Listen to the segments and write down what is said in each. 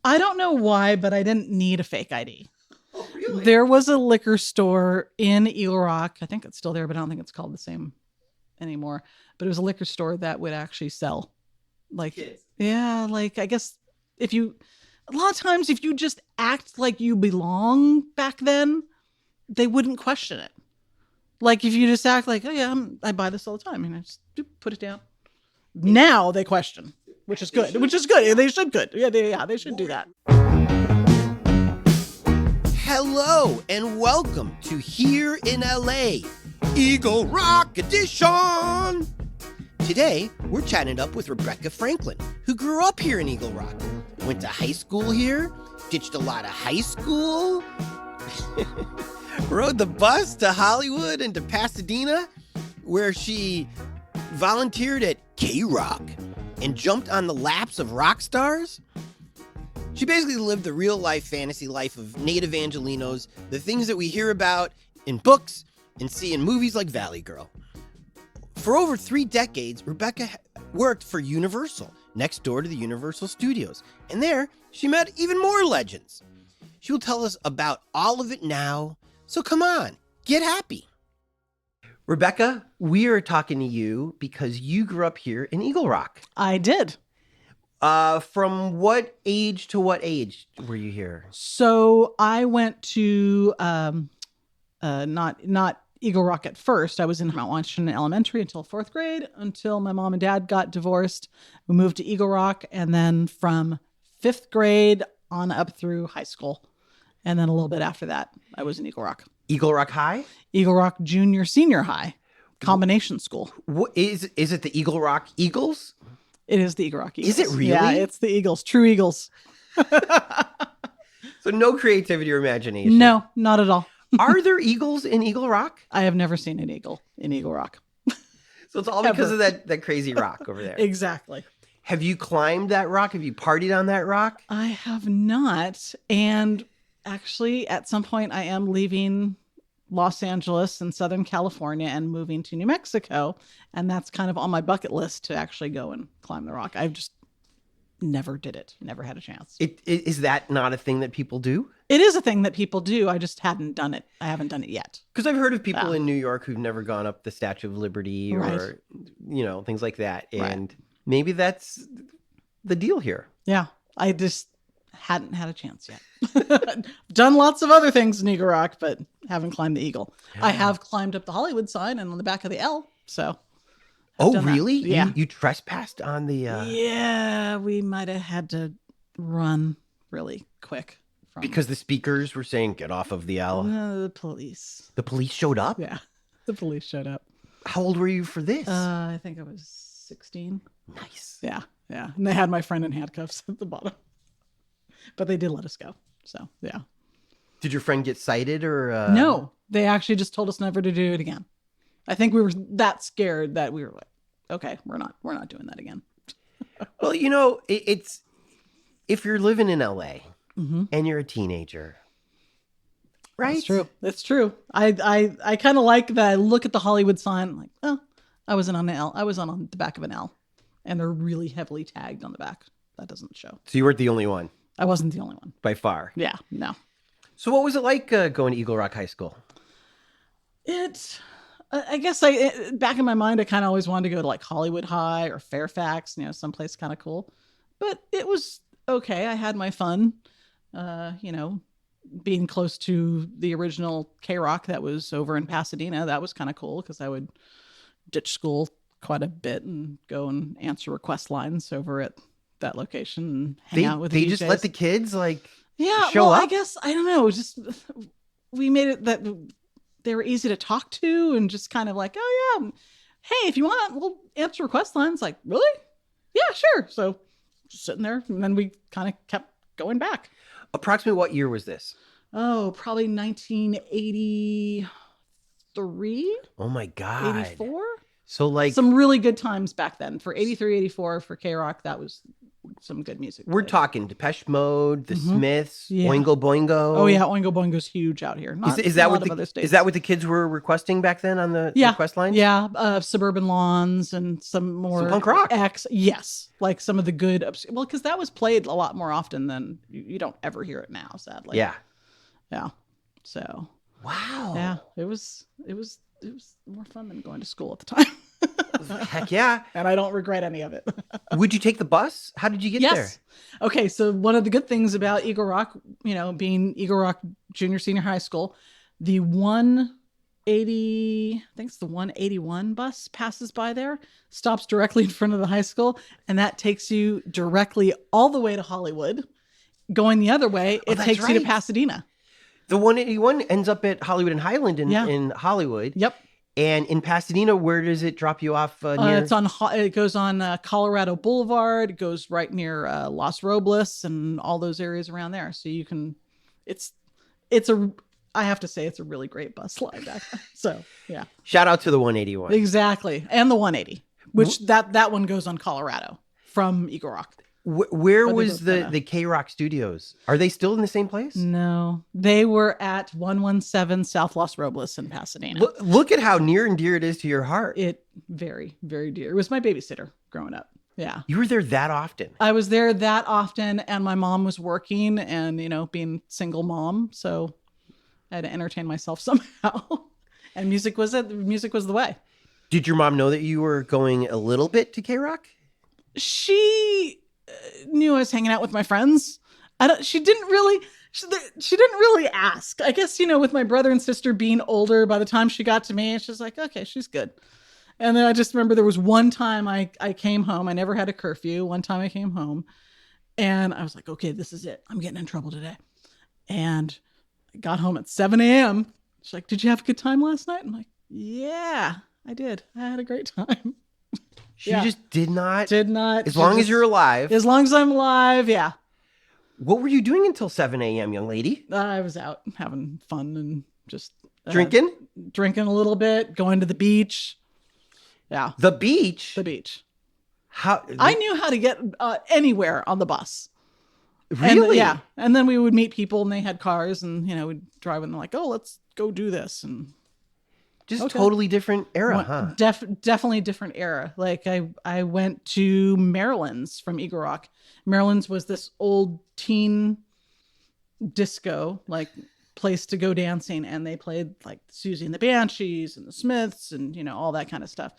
I don't know why, but I didn't need a fake ID. Oh, really? There was a liquor store in Eagle Rock. I think it's still there, but I don't think it's called the same anymore. But it was a liquor store that would actually sell, like, Kids. yeah, like I guess a lot of times if you just act like you belong back then, they wouldn't question it. Like if you just act like, oh yeah, I buy this all the time, and I just put it down. Now they question, which is good. They should good. Yeah, they should do that. Hello and welcome to Here in LA, Eagle Rock Edition. Today, we're chatting up with Rebecca Franklin, who grew up here in Eagle Rock, went to high school here, ditched a lot of high school, rode the bus to Hollywood and to Pasadena, where she volunteered at KROQ and jumped on the laps of rock stars. She basically lived the real-life fantasy life of native Angelenos, the things that we hear about in books and see in movies like Valley Girl. For over 3 decades, Rebecca worked for Universal, next door to the Universal Studios, and there she met even more legends. She will tell us about all of it now, so come on, get happy. Rebecca, we are talking to you because you grew up here in Eagle Rock. I did. From what age to what age were you here? So I went to not Eagle Rock at first. I was in Mount Washington Elementary until 4th grade, until my mom and dad got divorced. We moved to Eagle Rock, and then from 5th grade on up through high school. And then a little bit after that, I was in Eagle Rock. Eagle Rock High? Eagle Rock Junior Senior High combination school. What is it the Eagle Rock Eagles? It is the Eagle Rock Eagles. Is it really? Yeah, it's the Eagles. True Eagles. So no creativity or imagination? No, not at all. Are there eagles in Eagle Rock? I have never seen an eagle in Eagle Rock. So it's all because of that crazy rock over there. Exactly. Have you climbed that rock? Have you partied on that rock? I have not. And actually, at some point, I am leaving Los Angeles and Southern California and moving to New Mexico. And that's kind of on my bucket list to actually go and climb the rock. I've just never did it. Never had a chance. Is that not a thing that people do? It is a thing that people do. I just hadn't done it. I haven't done it yet. Because I've heard of people in New York who've never gone up the Statue of Liberty or, right. Things like that. And maybe that's the deal here. Yeah. I just hadn't had a chance yet. Done lots of other things in Eagle Rock, but haven't climbed the Eagle. Yeah. I have climbed up the Hollywood sign and on the back of the L. So. Oh, really? Yeah. You trespassed on the... Yeah, we might have had to run really quick. Because the speakers were saying, get off of the L. The police. The police showed up? Yeah, the police showed up. How old were you for this? I think I was 16. Nice. Yeah. And they had my friend in handcuffs at the bottom. But they did let us go. So, yeah. Did your friend get cited or? No, they actually just told us never to do it again. I think we were that scared that we were like, okay, we're not doing that again. Well, it's if you're living in LA and you're a teenager, right? It's true. I kind of like that. I look at the Hollywood sign, I'm like, oh, I wasn't on the L. I was on the back of an L, and they're really heavily tagged on the back. That doesn't show. So you weren't the only one. I wasn't the only one by far. Yeah, no. So what was it like going to Eagle Rock High School? I guess back in my mind, I kind of always wanted to go to like Hollywood High or Fairfax, someplace kind of cool. But it was okay. I had my fun, being close to the original KROQ that was over in Pasadena. That was kind of cool because I would ditch school quite a bit and go and answer request lines over at that location and hang out with the DJs. They just let the kids show up? I guess, I don't know. Just we made it that they were easy to talk to and just kind of like, oh yeah, hey, if you want, we'll answer request lines. Like, really? Yeah, sure. So just sitting there, and then we kind of kept going back. Approximately what year was this? Oh, probably 1983. Oh my God. 84. So like some really good times back then for 83, 84 for KROQ. That was some good music. We're played. talking Depeche Mode, The Mhm. Smiths, Yeah. Oingo Boingo. Oh yeah, Oingo Boingo's huge out here. Not Is a that lot what of the other states. is that what the kids were requesting back then on the Yeah. request line? Yeah, Suburban Lawns and some more Some punk rock. Yes, like some of the good. Well, because that was played a lot more often than you don't ever hear it now. Sadly. Yeah. Yeah. So. Wow. Yeah, it was more fun than going to school at the time. Heck yeah. And I don't regret any of it. Would you take the bus? How did you get there? Okay, so one of the good things about Eagle Rock, being Eagle Rock Junior Senior High School, the 180, I think it's the 181 bus passes by there, stops directly in front of the high school, and that takes you directly all the way to Hollywood. Going the other way, it takes you to Pasadena. The 181 ends up at Hollywood and Highland in Hollywood. Yep. And in Pasadena, where does it drop you off near? It goes on Colorado Boulevard. It goes right near Los Robles and all those areas around there. So you can, I have to say, it's a really great bus line back then. So yeah. Shout out to the 181. Exactly. And the 180, which that one goes on Colorado from Eagle Rock. Where was the KROQ studios? Are they still in the same place? No, they were at 117 South Los Robles in Pasadena. Look at how near and dear it is to your heart. It very, very dear. It was my babysitter growing up. Yeah. You were there that often? I was there that often, and my mom was working and, being single mom. So I had to entertain myself somehow. And music was it. Music was the way. Did your mom know that you were going a little bit to KROQ? She knew I was hanging out with my friends. She didn't really ask. I guess, with my brother and sister being older, by the time she got to me, she's like, okay, she's good. And then I just remember there was one time I came home. I never had a curfew. One time I came home and I was like, okay, this is it. I'm getting in trouble today. And I got home at 7 a.m. She's like, did you have a good time last night? I'm like, yeah, I did. I had a great time. She just did not. As long as you're alive. As long as I'm alive, yeah. What were you doing until 7 a.m., young lady? I was out having fun and just... Drinking a little bit, going to the beach. Yeah. The beach? The beach. I knew how to get anywhere on the bus. Really? Yeah. And then we would meet people and they had cars and, we'd drive and they're like, oh, let's go do this. And just totally different era, huh? Definitely different era. Like I went to Maryland's from Eagle Rock. Maryland's was this old teen disco, like place to go dancing. And they played like Susie and the Banshees and the Smiths and, all that kind of stuff.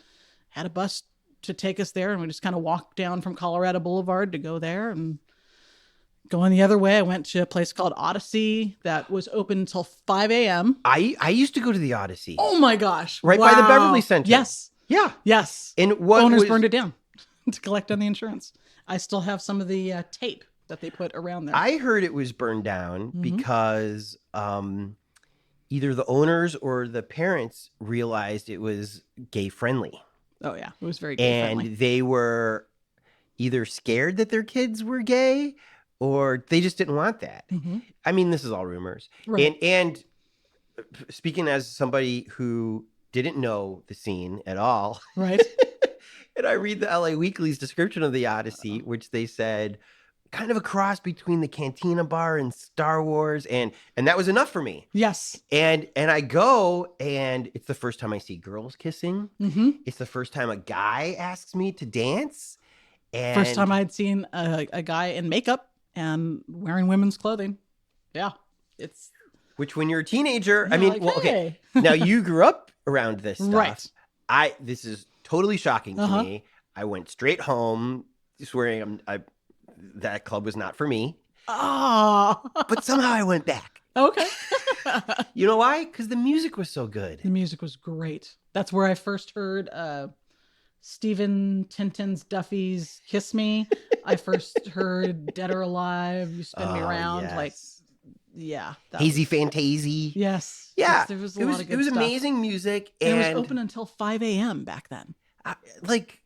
Had a bus to take us there. And we just kind of walked down from Colorado Boulevard to go there. And going the other way, I went to a place called Odyssey that was open until 5 a.m. I used to go to the Odyssey. Oh my gosh. Right by the Beverly Center. Yes. Yeah. Yes. And owners burned it down to collect on the insurance. I still have some of the tape that they put around there. I heard it was burned down because either the owners or the parents realized it was gay friendly. Oh yeah. It was very gay friendly. And they were either scared that their kids were gay or they just didn't want that. Mm-hmm. I mean, this is all rumors. Right. And speaking as somebody who didn't know the scene at all. Right. And I read the LA Weekly's description of the Odyssey, which they said kind of a cross between the Cantina Bar and Star Wars. And that was enough for me. Yes. And I go and it's the first time I see girls kissing. Mm-hmm. It's the first time a guy asks me to dance. And first time I'd seen a guy in makeup and wearing women's clothing. Yeah. Which when you're a teenager, I mean, okay. Now you grew up around this stuff. Right. This is totally shocking to me. I went straight home swearing that club was not for me. Oh. But somehow I went back. Okay. You know why? Because the music was so good. The music was great. That's where I first heard Stephen Tintin's Duffy's Kiss Me. I first heard Dead or Alive, You Spin Me Around. Yes. Like, yeah. Hazy Fantasy. Yes. Yeah. There was a lot of good stuff. Amazing music. And it was open until 5 a.m. back then. Like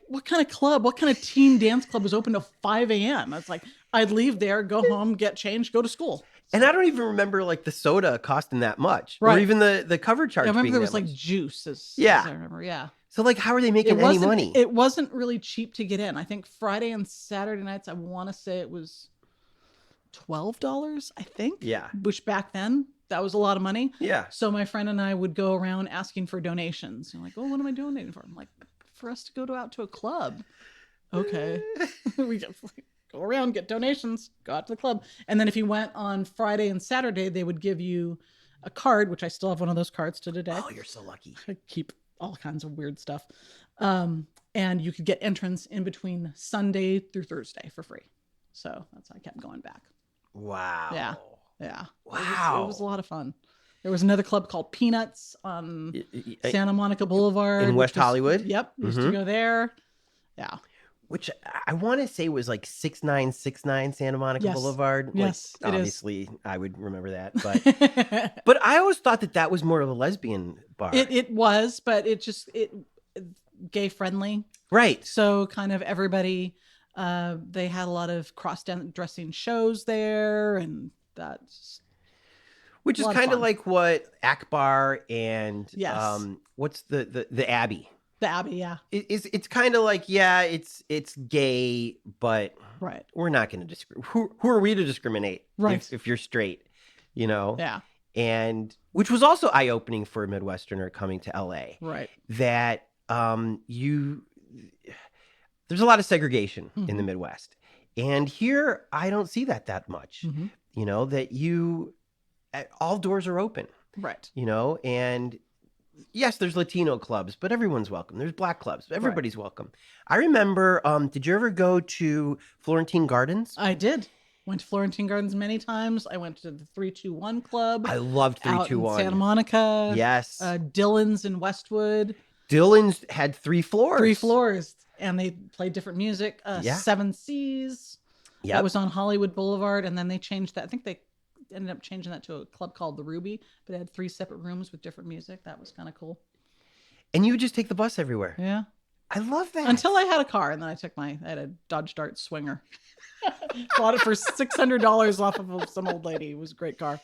what kind of club, what kind of teen dance club was open till 5 a.m.? It's like, I'd leave there, go home, get changed, go to school. And I don't even remember like the soda costing that much. Right. Or even the cover charge. I remember being there was that like much. juice. As Yeah. I remember. Yeah. So like, how are they making any wasn't money? it wasn't really cheap to get in. I think Friday and Saturday nights, I want to say it was $12, I think. Yeah. Which back then, that was a lot of money. Yeah. So my friend and I would go around asking for donations. And like, oh, what am I donating for? I'm like, for us to go out to a club. Okay. We just go around, get donations, go out to the club. And then if you went on Friday and Saturday, they would give you a card, which I still have one of those cards to today. Oh, you're so lucky. I keep all kinds of weird stuff. And you could get entrance in between Sunday through Thursday for free. So that's how I kept going back. Wow. Yeah. Yeah. Wow. It was a lot of fun. There was another club called Peanuts on Santa Monica Boulevard. In West Hollywood? Yep. Used to go there. Yeah. Which I want to say was like 6969 Santa Monica Boulevard. Yes, like, it obviously, I would remember that. But but I always thought that was more of a lesbian bar. It was, but it gay friendly. Right. So kind of everybody, they had a lot of cross-dressing shows there, and that's... Which is kind of like what Akbar and what's the Abbey? The Abbey, yeah. It's kind of like, yeah, it's gay, but right. We're not going to discriminate. Who are we to discriminate? Right. If you're straight, you know? Yeah. And which was also eye-opening for a Midwesterner coming to LA. Right. That there's a lot of segregation in the Midwest. And here I don't see that much. You know, that all doors are open. Right. You know, and yes, there's Latino clubs, but everyone's welcome. There's Black clubs. Everybody's welcome. I remember, did you ever go to Florentine Gardens? I did. Went to Florentine Gardens many times. I went to the 321 Club. I loved 321. Out in Santa Monica. Yes. Dylan's in Westwood. Dylan's had 3 floors. 3 floors. And they played different music. 7 Seas. Yep. That was on Hollywood Boulevard. And then they changed that. I think they ended up changing that to a club called the Ruby, but it had 3 separate rooms with different music. That was kind of cool. And you would just take the bus everywhere. Yeah. I love that. Until I had a car, and then I had a Dodge Dart Swinger. Bought it for $600 off of some old lady. It was a great car.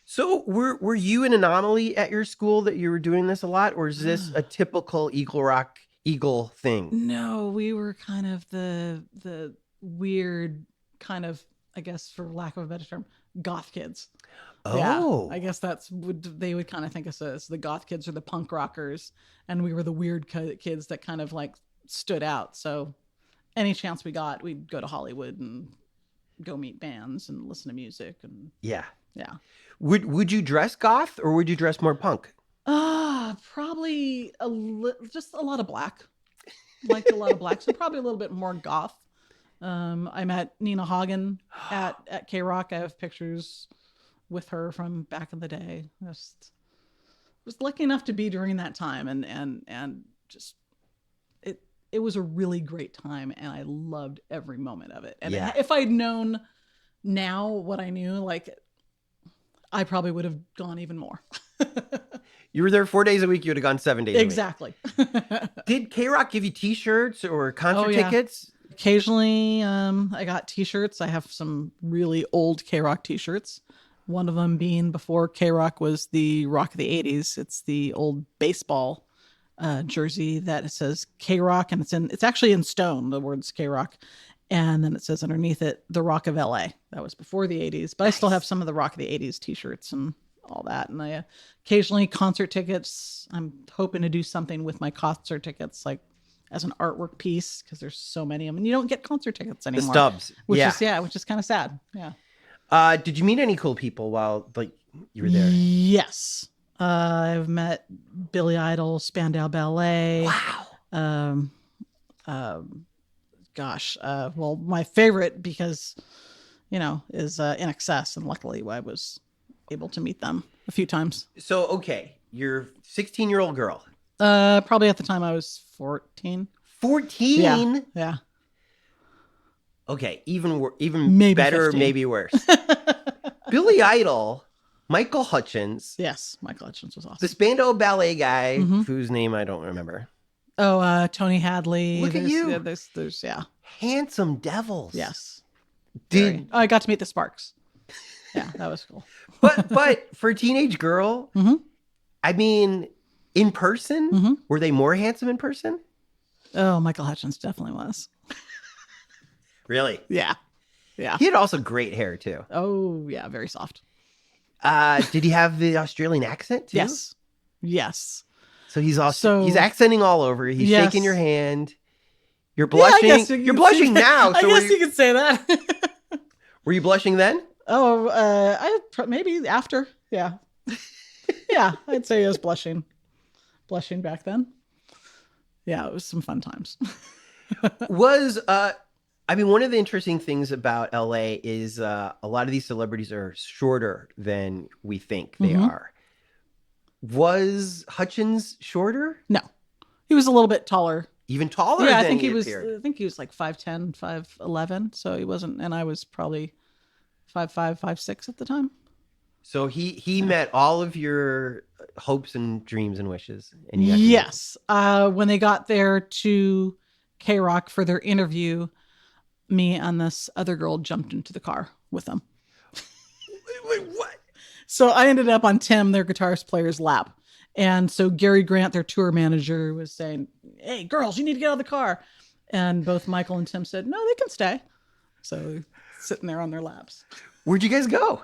So were you an anomaly at your school that you were doing this a lot, or is this a typical Eagle thing? No, we were kind of the weird kind of, I guess, for lack of a better term, goth kids. Oh, yeah, I guess they would kind of think of us as the goth kids or the punk rockers, and we were the weird kids that kind of like stood out. So any chance we got, we'd go to Hollywood and go meet bands and listen to music. And yeah. Would you dress goth or would you dress more punk? Probably just a lot of black. Liked a lot of black, so probably a little bit more goth. I met Nina Hagen at KROQ. I have pictures with her from back in the day. Just was lucky enough to be during that time, and just it was a really great time, and I loved every moment of it. And if I'd known now what I knew, like, I probably would have gone even more. You were there 4 days a week. You would have gone 7 days exactly. a week. Did KROQ give you T-shirts or concert tickets? Occasionally, I got T-shirts. I have some really old KROQ T-shirts. One of them being before KROQ was the Rock of the 80s. It's the old baseball jersey that says KROQ, and it's actually in stone, the words KROQ. And then it says underneath it, the Rock of LA. That was before the 80s, but nice. I still have some of the Rock of the 80s T-shirts and all that. And I occasionally concert tickets. I'm hoping to do something with my concert tickets, like as an artwork piece, because there's so many of them, and you don't get concert tickets anymore. The stubs, which is kind of sad. Yeah. Did you meet any cool people while you were there? Yes, I've met Billy Idol, Spandau Ballet. Wow. Well, my favorite, because is In Excess, and luckily I was able to meet them a few times. So okay, you're 16-year-old girl. Probably at the time I was 14. 14? Yeah. Okay, even maybe better, 15. maybe worse. Billy Idol, Michael Hutchins. Yes, Michael Hutchins was awesome. The Spandau Ballet guy, whose name I don't remember. Oh, Tony Hadley. Look at you. Yeah, there's Handsome devils. Yes. I got to meet the Sparks. Yeah, that was cool. But for a teenage girl, I mean, In person? Mm-hmm. Were they more handsome in person? Oh, Michael Hutchins definitely was. Really? Yeah. Yeah. He had also great hair too. Oh, yeah. Very soft. Did he have the Australian accent too? Yes. Yes. So he's So- he's accenting all over. He's Yes. shaking your hand. You're Yeah, I blushing. guess You're blushing now. I So guess you could say that. were you blushing then? Oh, maybe after. Yeah. Yeah, I'd say I was blushing back then. Yeah, it was some fun times. I mean, one of the interesting things about LA is a lot of these celebrities are shorter than we think they Mhm. are. Was Hutchins shorter? No, he was a little bit taller. Even taller Yeah, than I think he appeared? I think he was like 5'10", 5'11", so he wasn't, and I was probably 5'5", 5'6" at the time. So he met all of your hopes and dreams and wishes. And you got to meet Yes. When they got there to KROQ for their interview, me and this other girl jumped into the car with them. Wait, what? So I ended up on Tim, their guitarist player's lap. And so Gary Grant, their tour manager, was saying, "Hey, girls, you need to get out of the car." And both Michael and Tim said, "No, they can stay." So sitting there on their laps. Where'd you guys go?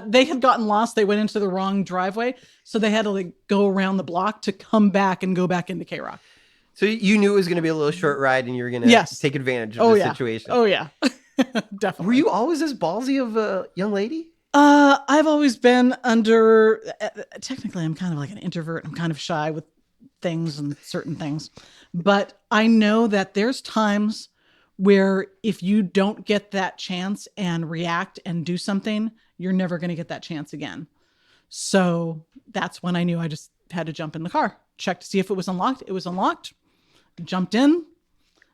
They had gotten lost. They went into the wrong driveway. So they had to like go around the block to come back and go back into K-Rock. So you knew it was going to be a little short ride and you were going to Yes. take advantage of the situation. Oh, yeah. Definitely. Were you always this ballsy of a young lady? I've always been under, technically I'm kind of like an introvert. I'm kind of shy with things and certain things, but I know that there's times where if you don't get that chance and react and do something, you're never going to get that chance again. So that's when I knew I just had to jump in the car, check to see if it was unlocked. It was unlocked. Jumped in.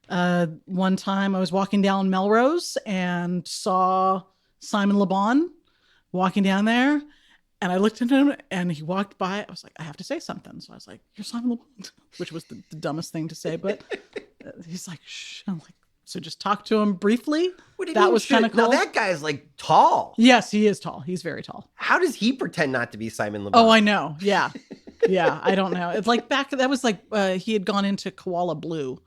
One time I was walking down Melrose and saw Simon Le Bon walking down there, and I looked at him and he walked by. I was like, I have to say something. So I was like, "You're Simon Le Bon," which was the dumbest thing to say, but he's like, "Shh." I'm like, so just talk to him briefly. What do you That mean, was kind of shit? Now cool. that guy's like tall. Yes, he is tall. He's very tall. How does he pretend not to be Simon Le Bon? Oh, I know. Yeah. Yeah. I don't know. It's like that was like he had gone into Koala Blue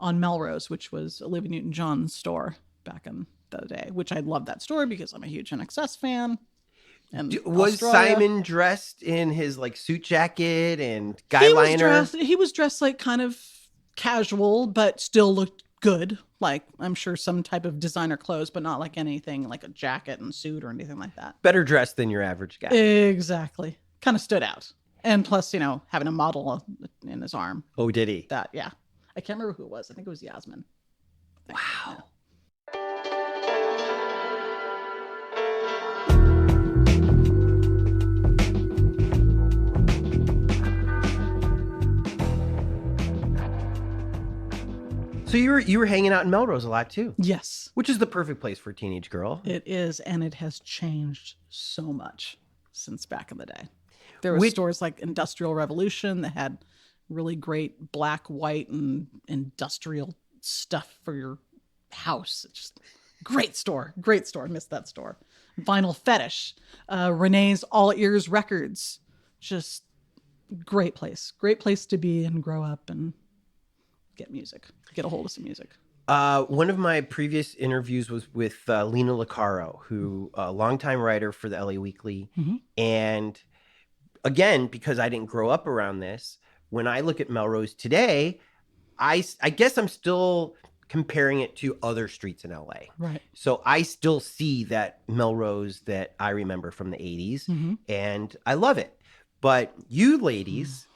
on Melrose, which was Olivia Newton-John's store back in the day, which I love that store because I'm a huge NXS fan. And Was Australia. Simon dressed in his like suit jacket and guy liner? He was dressed like kind of casual, but still looked good. Like I'm sure some type of designer clothes, but not like anything like a jacket and suit or anything like that. Better dressed than your average guy. Exactly. Kind of stood out. And plus, having a model in his arm. Oh, did he? That, yeah. I can't remember who it was. I think it was Yasmin. Wow. So you were hanging out in Melrose a lot too, Yes, which is the perfect place for a teenage girl. it is. And it has changed so much since back in the day. There were stores like Industrial Revolution that had really great black, white, and industrial stuff for your house. It's just great store. Great store. Missed that store. Vinyl Fetish. Renee's All Ears Records. Just great place. Great place to be and grow up and get music. Get a hold of some music. One of my previous interviews was with Lena Licaro, who a longtime writer for the LA Weekly. Mm-hmm. And again, because I didn't grow up around this, when I look at Melrose today, I guess I'm still comparing it to other streets in LA. Right. So I still see that Melrose that I remember from the 80s, Mm-hmm. and I love it. But you ladies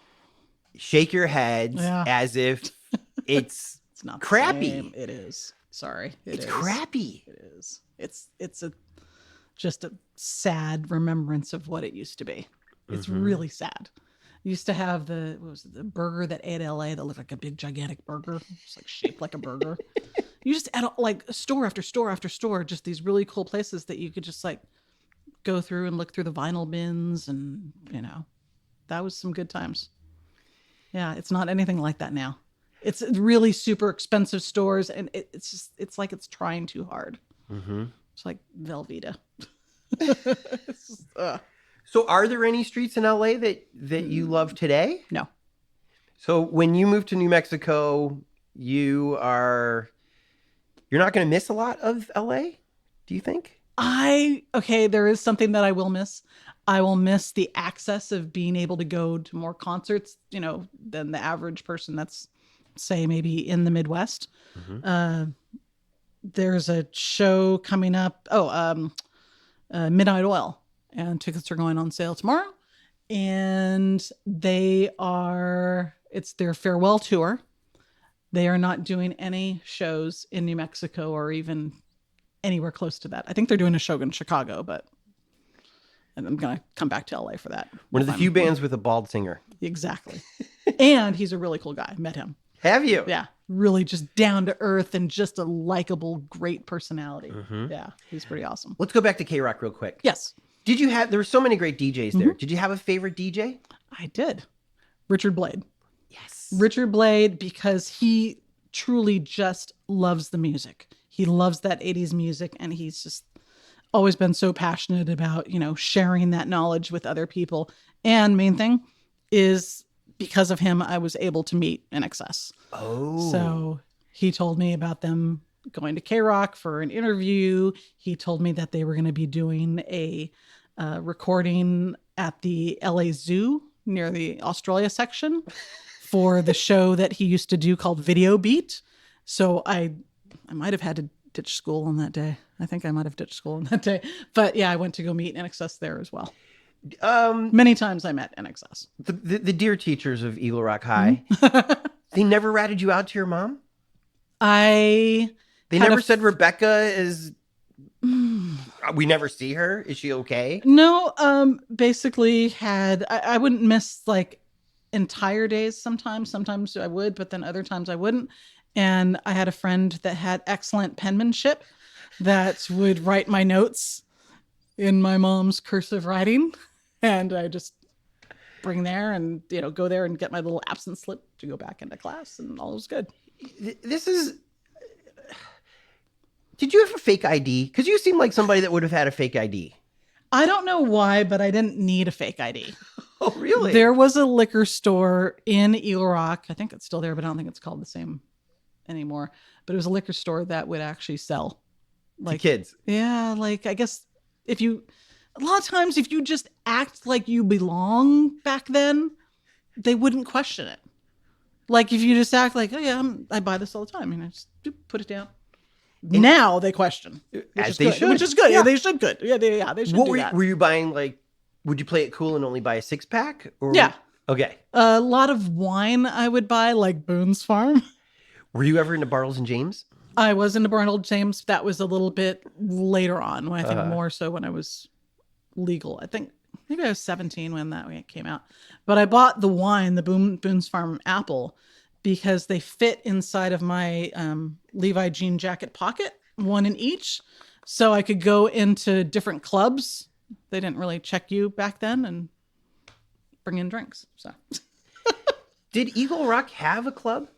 shake your heads Yeah. as if it's It's not the crappy. same. It is. Sorry. It's is. crappy. It is. It's just a sad remembrance of what it used to be. It's Mhm. really sad. You used to have the burger that ate LA that looked like a big gigantic burger. It's like shaped like a burger. You just had like store after store after store, just these really cool places that you could just like go through and look through the vinyl bins, and that was some good times. Yeah, it's not anything like that now. It's really super expensive stores, and it's like it's trying too hard. Mm-hmm. It's like Velveeta. It's just, So are there any streets in LA that you love today? No. So when you move to New Mexico, you're not going to miss a lot of LA, do you think? There is something that I will miss. I will miss the access of being able to go to more concerts, than the average person that's, say, maybe in the Midwest. Mm-hmm. There's a show coming up. Midnight Oil, and tickets are going on sale tomorrow. And it's their farewell tour. They are not doing any shows in New Mexico or even anywhere close to that. I think they're doing a show in Chicago, and I'm going to come back to LA for that. One of the few bands with a bald singer. Exactly. And he's a really cool guy. Met him. Have you? Yeah. Really just down to earth and just a likable, great personality. Mm-hmm. Yeah. He's pretty awesome. Let's go back to KROQ real quick. Yes. There were so many great DJs there. Mm-hmm. Did you have a favorite DJ? I did. Richard Blade. Yes. Richard Blade, because he truly just loves the music. He loves that 80s music, and he's just always been so passionate about, sharing that knowledge with other people. And main thing is, because of him, I was able to meet NXS. Oh. So he told me about them going to KROQ for an interview. He told me that they were going to be doing a recording at the LA Zoo near the Australia section for the show that he used to do called Video Beat. So I might have had to ditch school on that day. I think I might have ditched school on that day. But yeah, I went to go meet NXS there as well. Many times I met NXS. The dear teachers of Eagle Rock High, they never ratted you out to your mom? They never said Rebecca is... We never see her. Is she okay? No, basically I wouldn't miss like entire days sometimes. Sometimes I would, but then other times I wouldn't. And I had a friend that had excellent penmanship that would write my notes in my mom's cursive writing. And I just bring there and, go there and get my little absence slip to go back into class, and all was good. Did you have a fake ID? Because you seem like somebody that would have had a fake ID. I don't know why, but I didn't need a fake ID. Oh, really? There was a liquor store in Eagle Rock. I think it's still there, but I don't think it's called the same anymore. But it was a liquor store that would actually sell. Like to kids. Yeah, like I guess a lot of times if you just act like you belong back then, they wouldn't question it. Like if you just act like, oh yeah, I buy this all the time, and I just put it down. Now they question, as they should, which is good. Yeah, they should. Good. Yeah, they should. What do that. Were you buying? Like, would you play it cool and only buy a 6-pack? Or... Yeah. Okay. A lot of wine I would buy, like Boone's Farm. Were you ever into Bartles and James? I was into Bartles James. That was a little bit later on. I think more so when I was legal. I think maybe I was 17 when that came out. But I bought the wine, the Boone's Farm apple, because they fit inside of my Levi jean jacket pocket, one in each. So I could go into different clubs. They didn't really check you back then, and bring in drinks. So Did Eagle Rock have a club?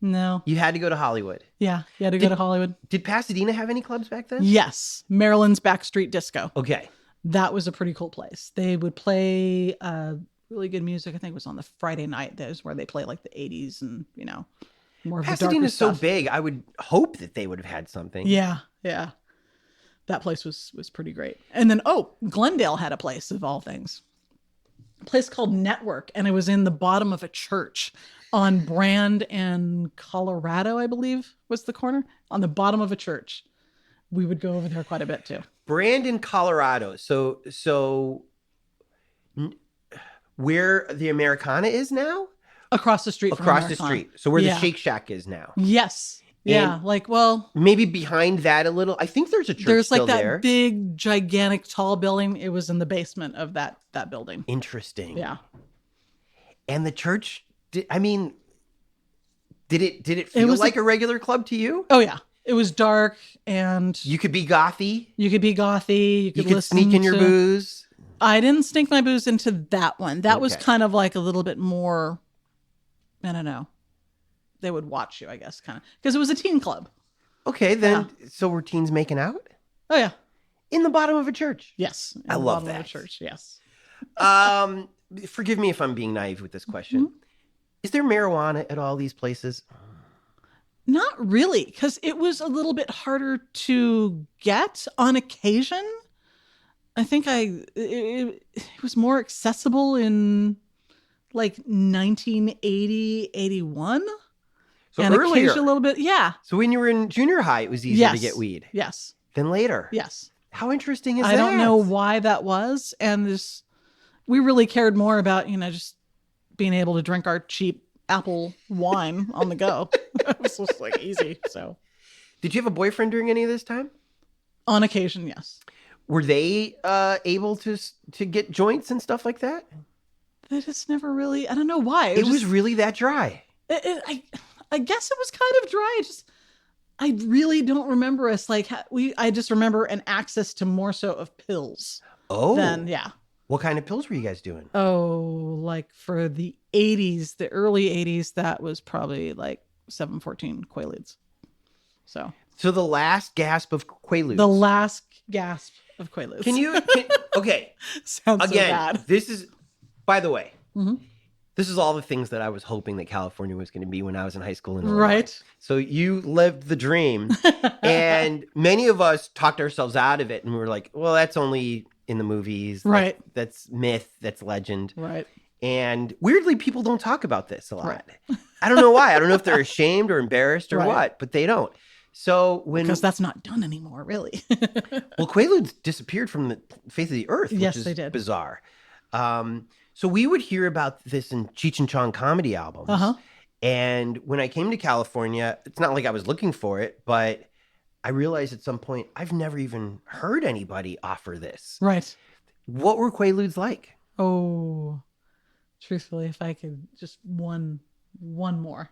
No. You had to go to Hollywood. Yeah, you had to go to Hollywood. Did Pasadena have any clubs back then? Yes. Maryland's Backstreet Disco. Okay. That was a pretty cool place. They would play really good music. I think it was on the Friday night. That was where they play like the 80s and, more of the darker Pasadena's so stuff. big. I would hope that they would have had something. Yeah. Yeah. That place was pretty great. And then, Glendale had a place of all things. A place called Network. And it was in the bottom of a church on Brand and Colorado, I believe was the corner. On the bottom of a church. We would go over there quite a bit too. Brandon, Colorado. So where the Americana is now? Across the street from Across the Americana. street. So where the Shake Shack is now. Yes. Yeah. And maybe behind that a little. I think there's a church there's like still that there. big, gigantic, tall building. It was in the basement of that building. Interesting. Yeah. And the church, did it feel like a regular club to you? Oh yeah. It was dark, and you could be gothy. You could listen sneak in your booze. I didn't sneak my booze into that one. That was kind of like a little bit more, I don't know. They would watch you, I guess, kind of, because it was a teen club. Okay, then. Yeah. So were teens making out? Oh yeah. In the bottom of a church. Yes. I love that. Of a church. Yes. Forgive me if I'm being naive with this question. Is there marijuana at all these places? Not really, because it was a little bit harder to get on occasion. I think it was more accessible in like 1980, 81. So and earlier. occasionally a little bit, yeah. So when you were in junior high, it was easier to get weed. Yes. Than later. Yes. How interesting is that? I don't know why that was. And we really cared more about, just being able to drink our cheap apple wine on the go. It was just like easy. So, did you have a boyfriend during any of this time? On occasion, yes. Were they able to get joints and stuff like that? They just never really. I don't know why. It was really that dry. I guess it was kind of dry. I really don't remember us I just remember an access to more so of pills. Oh. Then yeah. What kind of pills were you guys doing? Oh, like for the 80s, the early 80s, that was probably like 714 Quaaludes. So the last gasp of Quaaludes. The last gasp of Quaaludes. Okay. Sounds so bad. This is, by the way, this is all the things that I was hoping that California was going to be when I was in high school in Illinois. Right. So you lived the dream. And many of us talked ourselves out of it. And we were like, well, that's only in the movies. Right. That's myth. That's legend. Right. And weirdly, people don't talk about this a lot. Right. I don't know why. I don't know if they're ashamed or embarrassed or what, but they don't. So because that's not done anymore, really. Well, Quaaludes disappeared from the face of the earth, which is they did. Bizarre. So we would hear about this in Cheech and Chong comedy albums. And when I came to California, it's not like I was looking for it, but I realized at some point, I've never even heard anybody offer this. Right. What were Quaaludes like? Oh, truthfully, if I could just one more.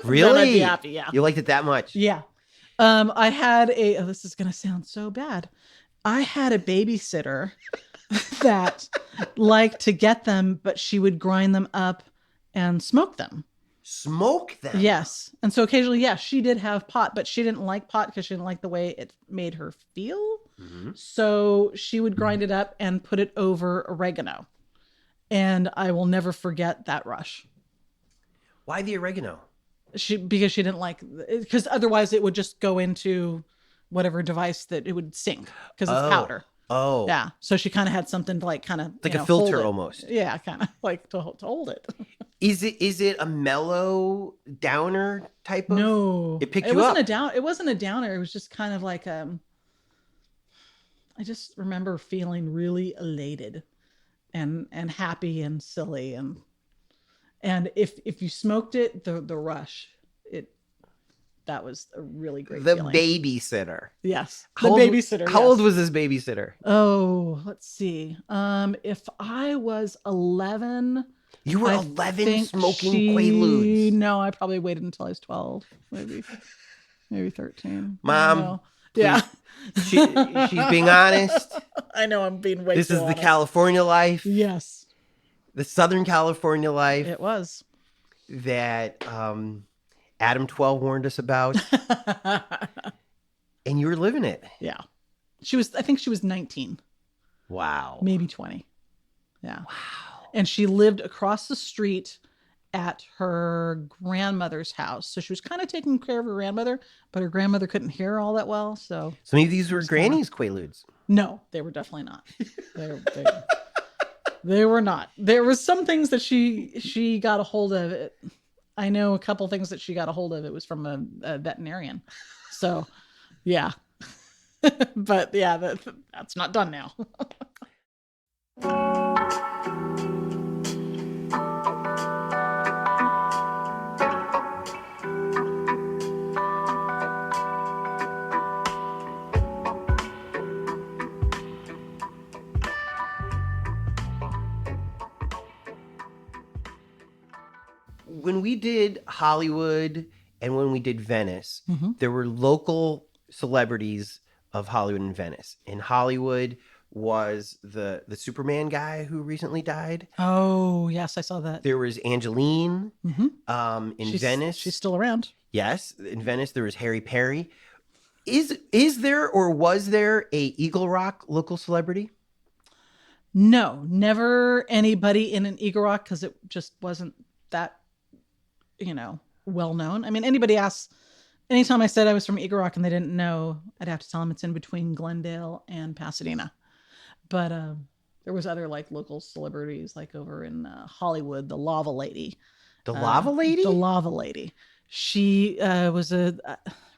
Really? Then I'd be happy, yeah. You liked it that much? Yeah. I had this is going to sound so bad. I had a babysitter that liked to get them, but she would grind them up and smoke them. Smoke them? Yes. And so occasionally, she did have pot, but she didn't like pot because she didn't like the way it made her feel. So she would grind it up and put it over oregano. And I will never forget that rush. Why the oregano? Because she didn't like, because otherwise it would just go into whatever device that it would sink because it's powder. Oh. Yeah. So she kind of had something to like a filter almost. Yeah, kind of like to hold it. Is it a mellow downer type of? No. It picked you up. It wasn't a downer. It was just kind of like I just remember feeling really elated and happy and silly and if you smoked it, the rush, that was a really great feeling. Babysitter. Yes. Babysitter. How old was this babysitter? Oh, let's see. If I was 11. You were 11 smoking Quaaludes. No, I probably waited until I was 12, maybe 13. Mom. Yeah. She's being honest. I know I'm being way This too is honest. the California life. Yes. The Southern California life. It was. That Adam 12 warned us about. And you were living it. Yeah. I think she was 19. Wow. Maybe 20. Yeah. Wow. And she lived across the street at her grandmother's house. So she was kind of taking care of her grandmother, but her grandmother couldn't hear all that well. So maybe these were Granny's Quaaludes. No, they were definitely not. They were not. There was some things that she got a hold of. I know a couple things that she got a hold of. It was from a veterinarian. So, yeah. But yeah, that's not done now. When we did Hollywood and when we did Venice, there were local celebrities of Hollywood and Venice. In Hollywood was the Superman guy who recently died. Oh, yes, I saw that. There was Angeline. In Venice. She's still around. Yes. In Venice, there was Harry Perry. Is there or was there a Eagle Rock local celebrity? No, never anybody in an Eagle Rock because it just wasn't that, well known. I mean, anybody asks, anytime I said I was from Eagle Rock and they didn't know, I'd have to tell them it's in between Glendale and Pasadena. But there was other like local celebrities, like over in Hollywood, the Lava Lady. The Lava Lady? The Lava Lady. She was a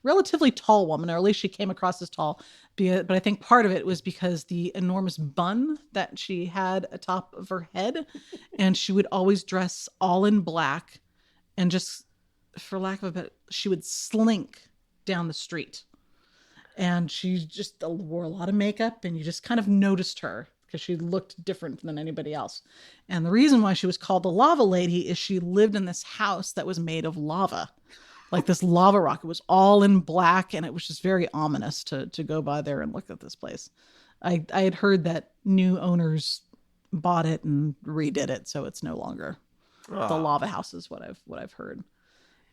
relatively tall woman, or at least she came across as tall. But I think part of it was because the enormous bun that she had atop of her head. And she would always dress all in black and just, for lack of a better, she would slink down the street. And she just wore a lot of makeup, and you just kind of noticed her because she looked different than anybody else. And the reason why she was called the Lava Lady is she lived in this house that was made of lava, like this lava rock. It was all in black, and it was just very ominous to go by there and look at this place. I had heard that new owners bought it and redid it, so it's no longer the lava house is what I've heard.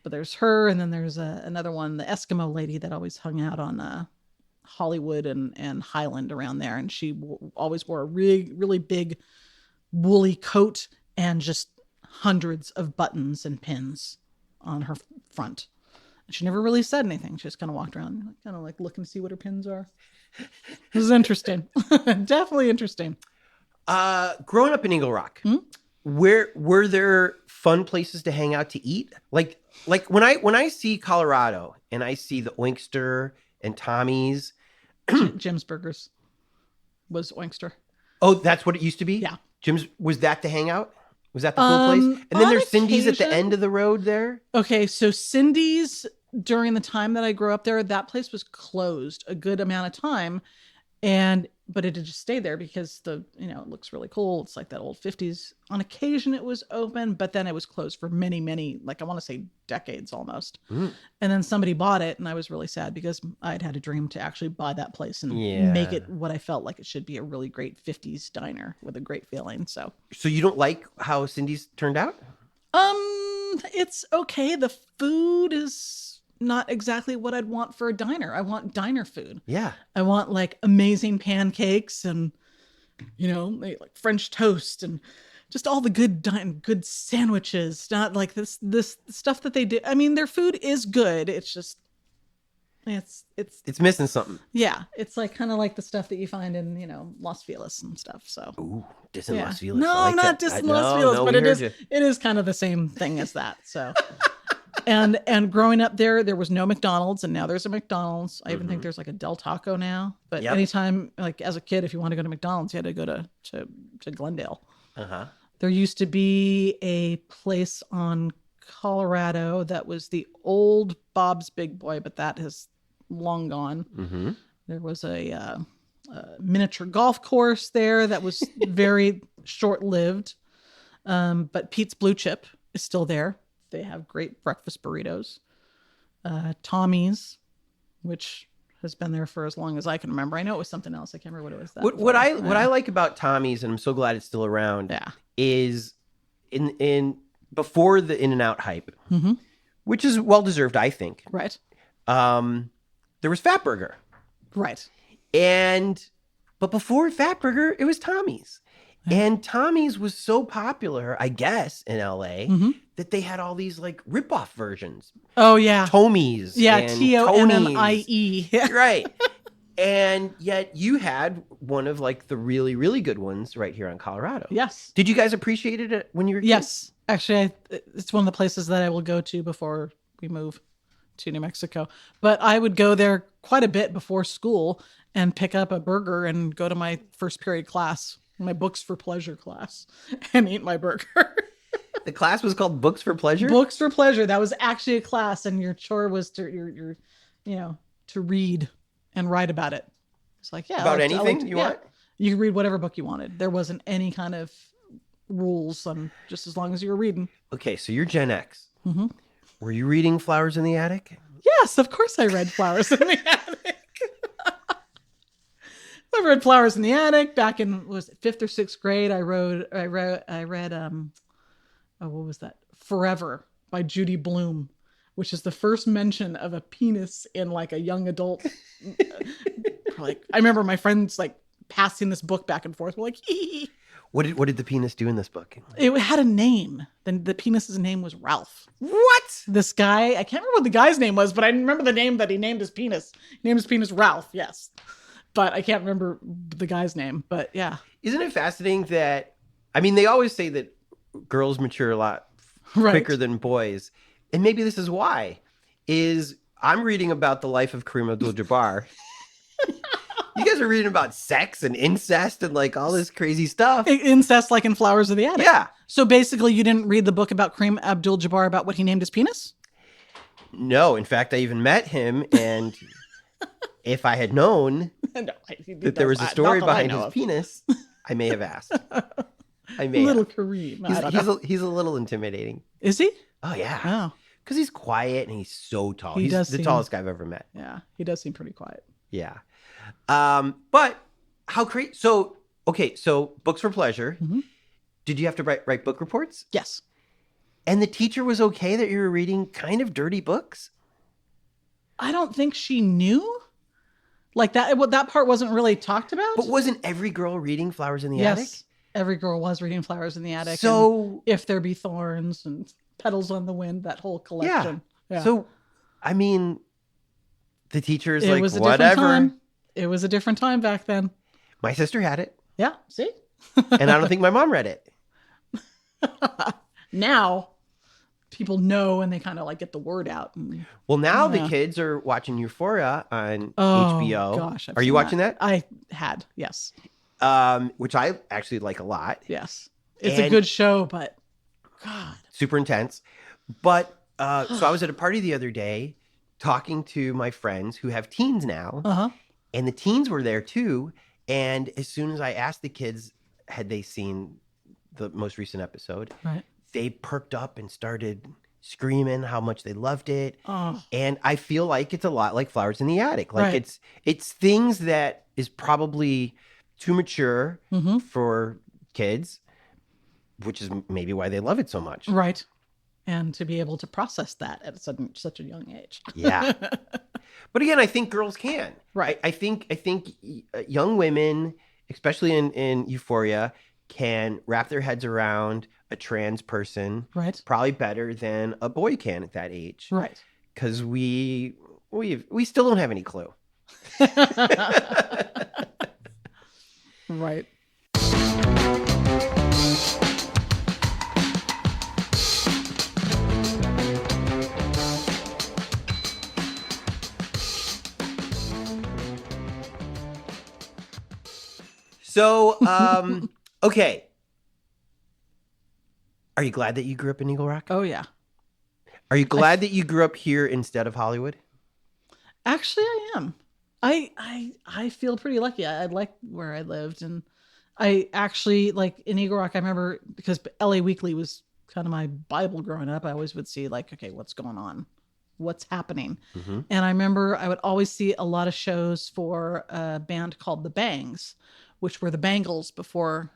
But there's her, and then there's another one, the Eskimo lady that always hung out on Hollywood and Highland around there. And she always wore a really, really big woolly coat and just hundreds of buttons and pins on her front. And she never really said anything. She just kind of walked around, kind of like looking to see what her pins are. It was interesting. Definitely interesting. Growing up in Eagle Rock, where were there fun places to hang out to eat? Like when I see Colorado and I see the Oinkster and Tommy's, Jim's Burgers was Oinkster. Oh, that's what it used to be? Yeah. Jim's, was that the hangout? Was that the whole place? And then there's Cindy's at the end of the road there. Okay, so Cindy's, during the time that I grew up there, that place was closed a good amount of time. But it had just stayed there because it looks really cool. It's like that old 50s. On occasion it was open, but then it was closed for many, many, like I want to say decades almost. And then somebody bought it, and I was really sad because I'd had a dream to actually buy that place and make it what I felt like it should be, a really great 50s diner with a great feeling. So you don't like how Cindy's turned out? It's okay. The food is not exactly what I'd want for a diner. I want diner food. Yeah. I want like amazing pancakes and, like French toast and just all the good sandwiches. Not like this stuff that they do. I mean, their food is good. It's just, it's missing something. Yeah. It's like kind of like the stuff that you find in, Los Feliz and stuff. So. Ooh, dissing Los Feliz. No, like not dissing Los Feliz, but it is kind of the same thing as that. So. And growing up there was no McDonald's, and now there's a McDonald's. I even think there's like a Del Taco now. But anytime, like as a kid, if you want to go to McDonald's, you had to go to Glendale. There used to be a place on Colorado that was the old Bob's Big Boy, but that has long gone. There was a miniature golf course there that was very short-lived. But Pete's Blue Chip is still there. They have great breakfast burritos. Tommy's, which has been there for as long as I can remember. I know it was something else. I can't remember what it was. What I like about Tommy's, and I'm so glad it's still around, is in before the In-N-Out hype, which is well deserved, I think. Right. There was Fatburger. Right. But before Fatburger, it was Tommy's. And Tommy's was so popular, I guess, in LA that they had all these like rip-off versions. Oh, yeah. Tommy's. Yeah, Tommie. Right. And yet you had one of like the really, really good ones right here in Colorado. Yes. Did you guys appreciate it when you were kids? Yes. Actually, it's one of the places that I will go to before we move to New Mexico. But I would go there quite a bit before school and pick up a burger and go to my first period class, my Books for Pleasure class, and eat my burger. The class was called Books for Pleasure? Books for Pleasure. That was actually a class, and your chore was to read and write about it. It's like, about anything you want? You could read whatever book you wanted. There wasn't any kind of rules on just as long as you were reading. Okay, so you're Gen X. Were you reading Flowers in the Attic? Yes, of course I read Flowers in the Attic. I read Flowers in the Attic back in, was it 5th or 6th grade? I read what was that? Forever by Judy Blume, which is the first mention of a penis in like a young adult. I remember my friends like passing this book back and forth. We're like, hee. What did the penis do in this book? It had a name. Then the penis's name was Ralph. What? This guy, I can't remember what the guy's name was, but I remember the name that he named his penis. He named his penis Ralph, yes. But I can't remember the guy's name. But yeah. Isn't it fascinating that, I mean, they always say that girls mature a lot quicker than boys. And maybe this is why. I'm reading about the life of Kareem Abdul-Jabbar. You guys are reading about sex and incest and like all this crazy stuff. Incest like in Flowers of the Attic. Yeah. So basically you didn't read the book about Kareem Abdul-Jabbar about what he named his penis? No. In fact, I even met him. And if I had known that there was a story behind his penis, I may have asked. Little Kareem. He's a little intimidating. Is he? Oh, yeah. Oh. Because he's quiet and he's so tall. He's the tallest guy I've ever met. Yeah. He does seem pretty quiet. Yeah. But how great. So books for pleasure. Mm-hmm. Did you have to write book reports? Yes. And the teacher was okay that you were reading kind of dirty books? I don't think she knew. Like that part wasn't really talked about. But wasn't every girl reading Flowers in the Attic? Yes. Every girl was reading Flowers in the Attic. So If There Be Thorns and Petals on the Wind, that whole collection. Yeah. So, I mean, the teacher's it like, was a whatever. Different time. It was a different time back then. My sister had it. Yeah. See? And I don't think my mom read it. Now, people know and they kind of like get the word out. Well, now the kids are watching Euphoria on HBO. Gosh, are you watching that? I had, yes. Which I actually like a lot. Yes. It's a good show, but God. Super intense. But so I was at a party the other day talking to my friends who have teens now. Uh-huh. And the teens were there too. And as soon as I asked the kids, had they seen the most recent episode, right, they perked up and started screaming how much they loved it. Oh. And I feel like it's a lot like Flowers in the Attic. Like it's things that is probably too mature for kids, which is maybe why they love it so much. Right. And to be able to process that at such a young age. Yeah. But again, I think girls can. Right. I think young women, especially in Euphoria, can wrap their heads around a trans person. Right. Probably better than a boy can at that age. Right. Because we still don't have any clue. Right. So, okay. Are you glad that you grew up in Eagle Rock? Oh, yeah. Are you glad that you grew up here instead of Hollywood? Actually, I am. I feel pretty lucky. I like where I lived. And I actually, like in Eagle Rock, I remember because LA Weekly was kind of my Bible growing up. I always would see like, okay, what's going on? What's happening? Mm-hmm. And I remember I would always see a lot of shows for a band called The Bangs, which were the Bangles before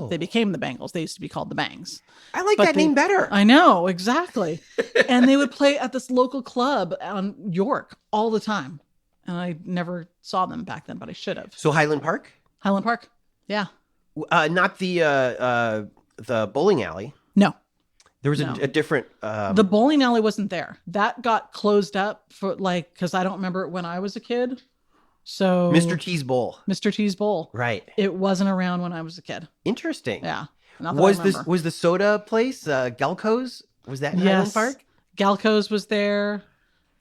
they became the Bangles. They used to be called the Bangs. I like that name better. I know, exactly. And they would play at this local club on York all the time. And I never saw them back then, but I should have. So Highland Park? Highland Park, yeah. Not the bowling alley. No. There was a different... The bowling alley wasn't there. That got closed up for because I don't remember it when I was a kid. So Mr. T's Bowl. Mr. T's Bowl. Right. It wasn't around when I was a kid. Interesting. Yeah. Was the soda place, Galco's? Was that in Highland Park? Galco's was there.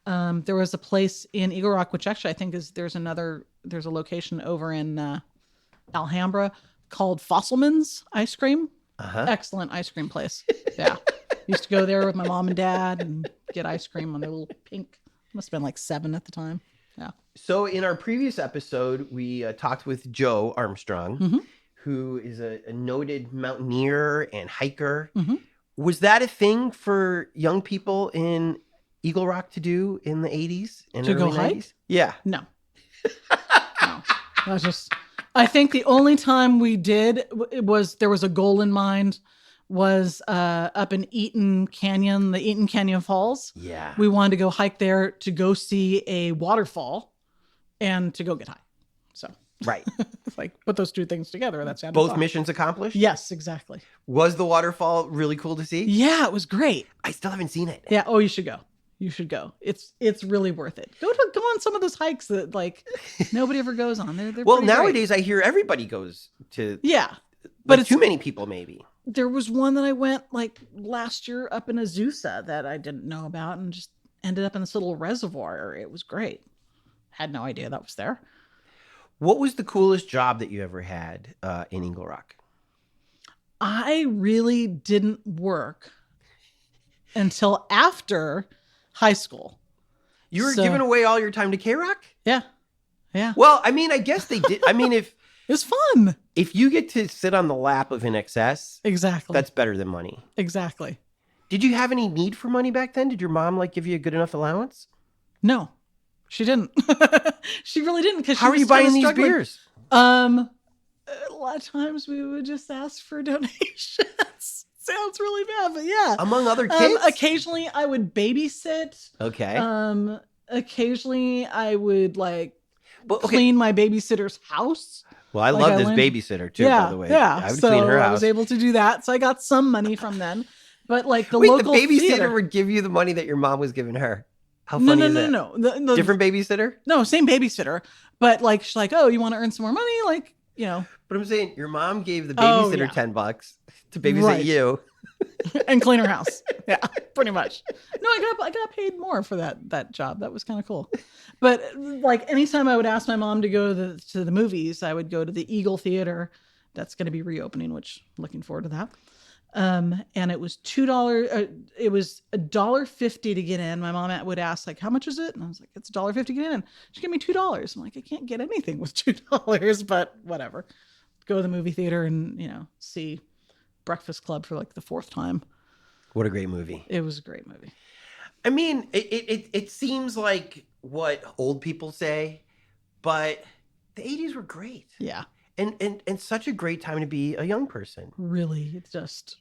There was a place in Eagle Rock, which actually I think there's a location over in Alhambra called Fosselman's Ice Cream. Uh-huh. Excellent ice cream place. Yeah. Used to go there with my mom and dad and get ice cream on their little pink. Must have been like 7 at the time. Yeah. So in our previous episode, we talked with Joe Armstrong, who is a noted mountaineer and hiker. Mm-hmm. Was that a thing for young people in Eagle Rock to do in the 80s and to early go 90s? hike? Yeah. No. No. I think the only time we did there was a goal in mind was up in Eaton Canyon, the Eaton Canyon Falls. Yeah. We wanted to go hike there to go see a waterfall and to go get high. So Right. Like, put those two things together. That sounded Both fun. missions accomplished? Yes, exactly. Was the waterfall really cool to see? Yeah, it was great. I still haven't seen it. Yeah. Oh, you should go. You should go. It's really worth it. Go on some of those hikes that like nobody ever goes on. They're Well, pretty nowadays great. I hear everybody goes to. Yeah, But but it's too many people, maybe. There was one that I went like last year up in Azusa that I didn't know about and just ended up in this little reservoir. It was great. Had no idea that was there. What was the coolest job that you ever had in Eagle Rock? I really didn't work until after high school. You were giving away all your time to KROQ? Yeah. Yeah. Well, I mean, I guess they did. I mean, It was fun. if you get to sit on the lap of InXS, Exactly. that's better than money. Exactly. Did you have any need for money back then? Did your mom like give you a good enough allowance? No, she didn't. She really didn't. Because How are you buying these beers? A lot of times we would just ask for donations. Sounds really bad, but yeah. Among other kids? Occasionally I would babysit. Okay. Occasionally I would like Well, okay. clean my babysitter's house. Well, I Like, love I this learned- babysitter too, Yeah, by the way. yeah. I would So clean her I house. was able to do that. So I got some money from then. But like the Wait, local the babysitter theater, would give you the money that your mom was giving her. How no, funny no, is no, that? no, no. Different babysitter? No, same babysitter. But like she's like, oh, you want to earn some more money? Like, you know, But I'm saying your mom gave the Oh, babysitter yeah. $10 to babysit Right. you. and clean her house. Yeah, pretty much. No, I got paid more for that job. That was kind of cool. But like anytime I would ask my mom to go to the movies, I would go to the Eagle Theater. That's going to be reopening, which looking forward to that. And it was $2. It was $1.50 to get in. My mom would ask like, "How much is it?" And I was like, "It's $1.50 to get in." She gave me $2. I'm like, I can't get anything with $2, but whatever. Go to the movie theater and see Breakfast Club for like the fourth time. What a great movie. It was a great movie. I mean, it seems like what old people say, but the 80s were great. Yeah, And such a great time to be a young person. really. It's just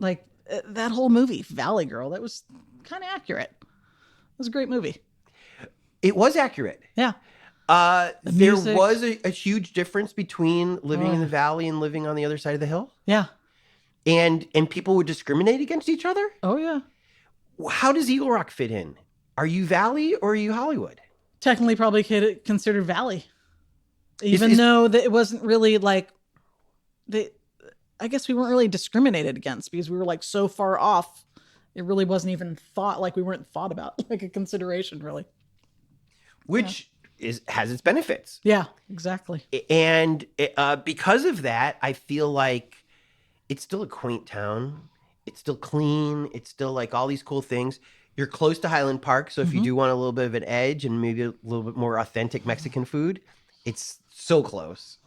like that whole movie, Valley Girl. That was kind of accurate. It was a great movie. It was accurate. Yeah. There music. was a huge difference between living in Oh. the valley and living on the other side of the hill. Yeah. And people would discriminate against each other. Oh yeah. How does Eagle Rock fit in? Are you Valley or are you Hollywood? Technically, probably considered Valley, even is- though that it wasn't really like I guess we weren't really discriminated against because we were like so far off. It really wasn't even thought like we weren't thought about like a consideration really. Which has its benefits. Yeah, exactly. And because of that, I feel like it's still a quaint town. It's still clean. It's still like all these cool things. You're close to Highland Park, so if you do want a little bit of an edge and maybe a little bit more authentic Mexican food, it's so close.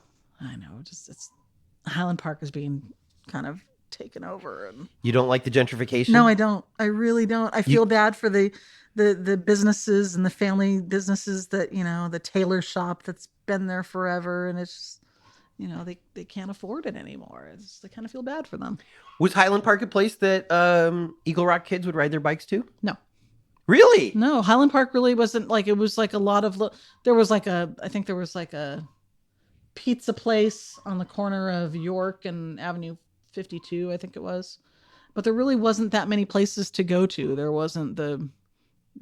I know. It's Highland Park is being kind of taken over, and You don't like the gentrification? no, I don't. I really don't. I feel bad for the businesses and the family businesses that the tailor shop that's been there forever, and it's just, they can't afford it anymore. I kind of feel bad for them. Was Highland Park a place that Eagle Rock kids would ride their bikes to? No. Really? No, Highland Park really wasn't like, it was like a lot of, there was like I think there was like a pizza place on the corner of York and Avenue 52, I think it was. But there really wasn't that many places to go to. There wasn't the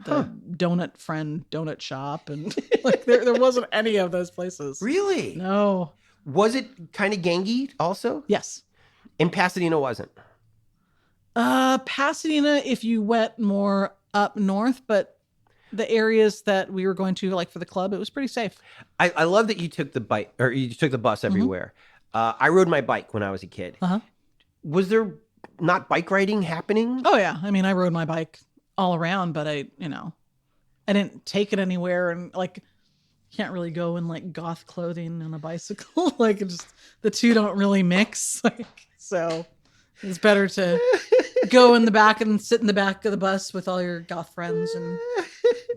donut friend donut shop, and like there wasn't any of those places. Really? No. Was it kind of gangy also? Yes. In Pasadena wasn't. Pasadena, if you went more up north, but the areas that we were going to, like for the club, it was pretty safe. I love that you took the bike or you took the bus everywhere. I rode my bike when I was a kid. Uh-huh. Was there not bike riding happening? Oh yeah. I mean, I rode my bike all around, but I didn't take it anywhere, and like can't really go in like goth clothing on a bicycle. Like the two don't really mix. Like, so it's better to go in the back and sit in the back of the bus with all your goth friends and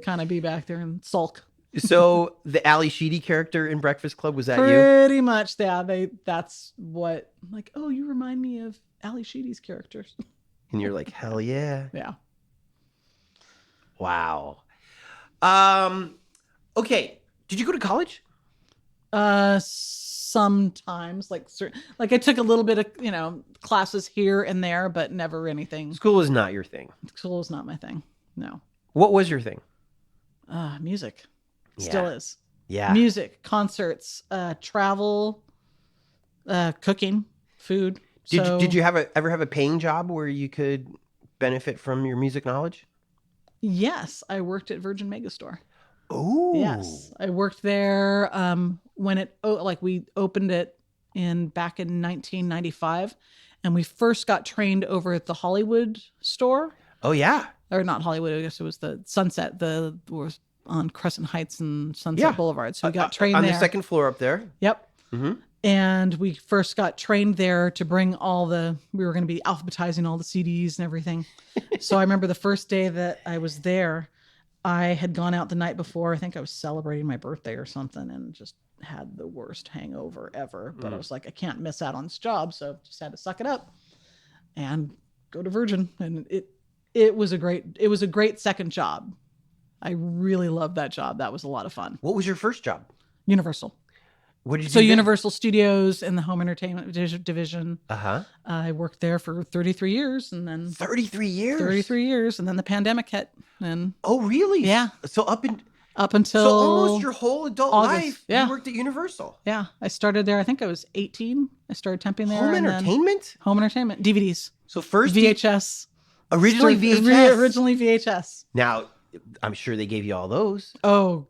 kind of be back there and sulk. So the Ali Sheedy character in Breakfast Club, was that you? Pretty much. Yeah, that's what, like, oh, you remind me of Ali Sheedy's characters. And you're like, hell yeah. Yeah. Wow. Okay. Did you go to college? Sometimes like I took a little bit of, classes here and there, but never anything. School is not your thing. School is not my thing. No. What was your thing? Music. Yeah. Still is. Yeah. Music, concerts, travel, cooking, food. Did you ever have a paying job where you could benefit from your music knowledge? Yes, I worked at Virgin Megastore. Oh. Yes, I worked there when we opened it back in 1995, and we first got trained over at the Hollywood store. Oh yeah. Or not Hollywood, I guess it was the Sunset, was on Crescent Heights and Sunset Boulevard. So we got trained on there. the second floor up there. Yep. Mm-hmm. And we first got trained there to bring we were going to be alphabetizing all the CDs and everything. So I remember the first day that I was there, I had gone out the night before. I think I was celebrating my birthday or something and just had the worst hangover ever. But I was like, I can't miss out on this job. So just had to suck it up and go to Virgin. And it was a great second job. I really loved that job. That was a lot of fun. What was your first job? Universal. What did you do? So Universal Studios in the home entertainment division. Uh-huh. I worked there for 33 years and then 33 years. 33 years and then the pandemic hit and oh really? Yeah. So up until so almost your whole adult August. life Yeah. you worked at Universal. Yeah. I started there, I think I was 18. I started temping there. Home entertainment? Home entertainment. DVDs. So first VHS. Originally VHS. Originally VHS. Now, I'm sure they gave you all those. Oh,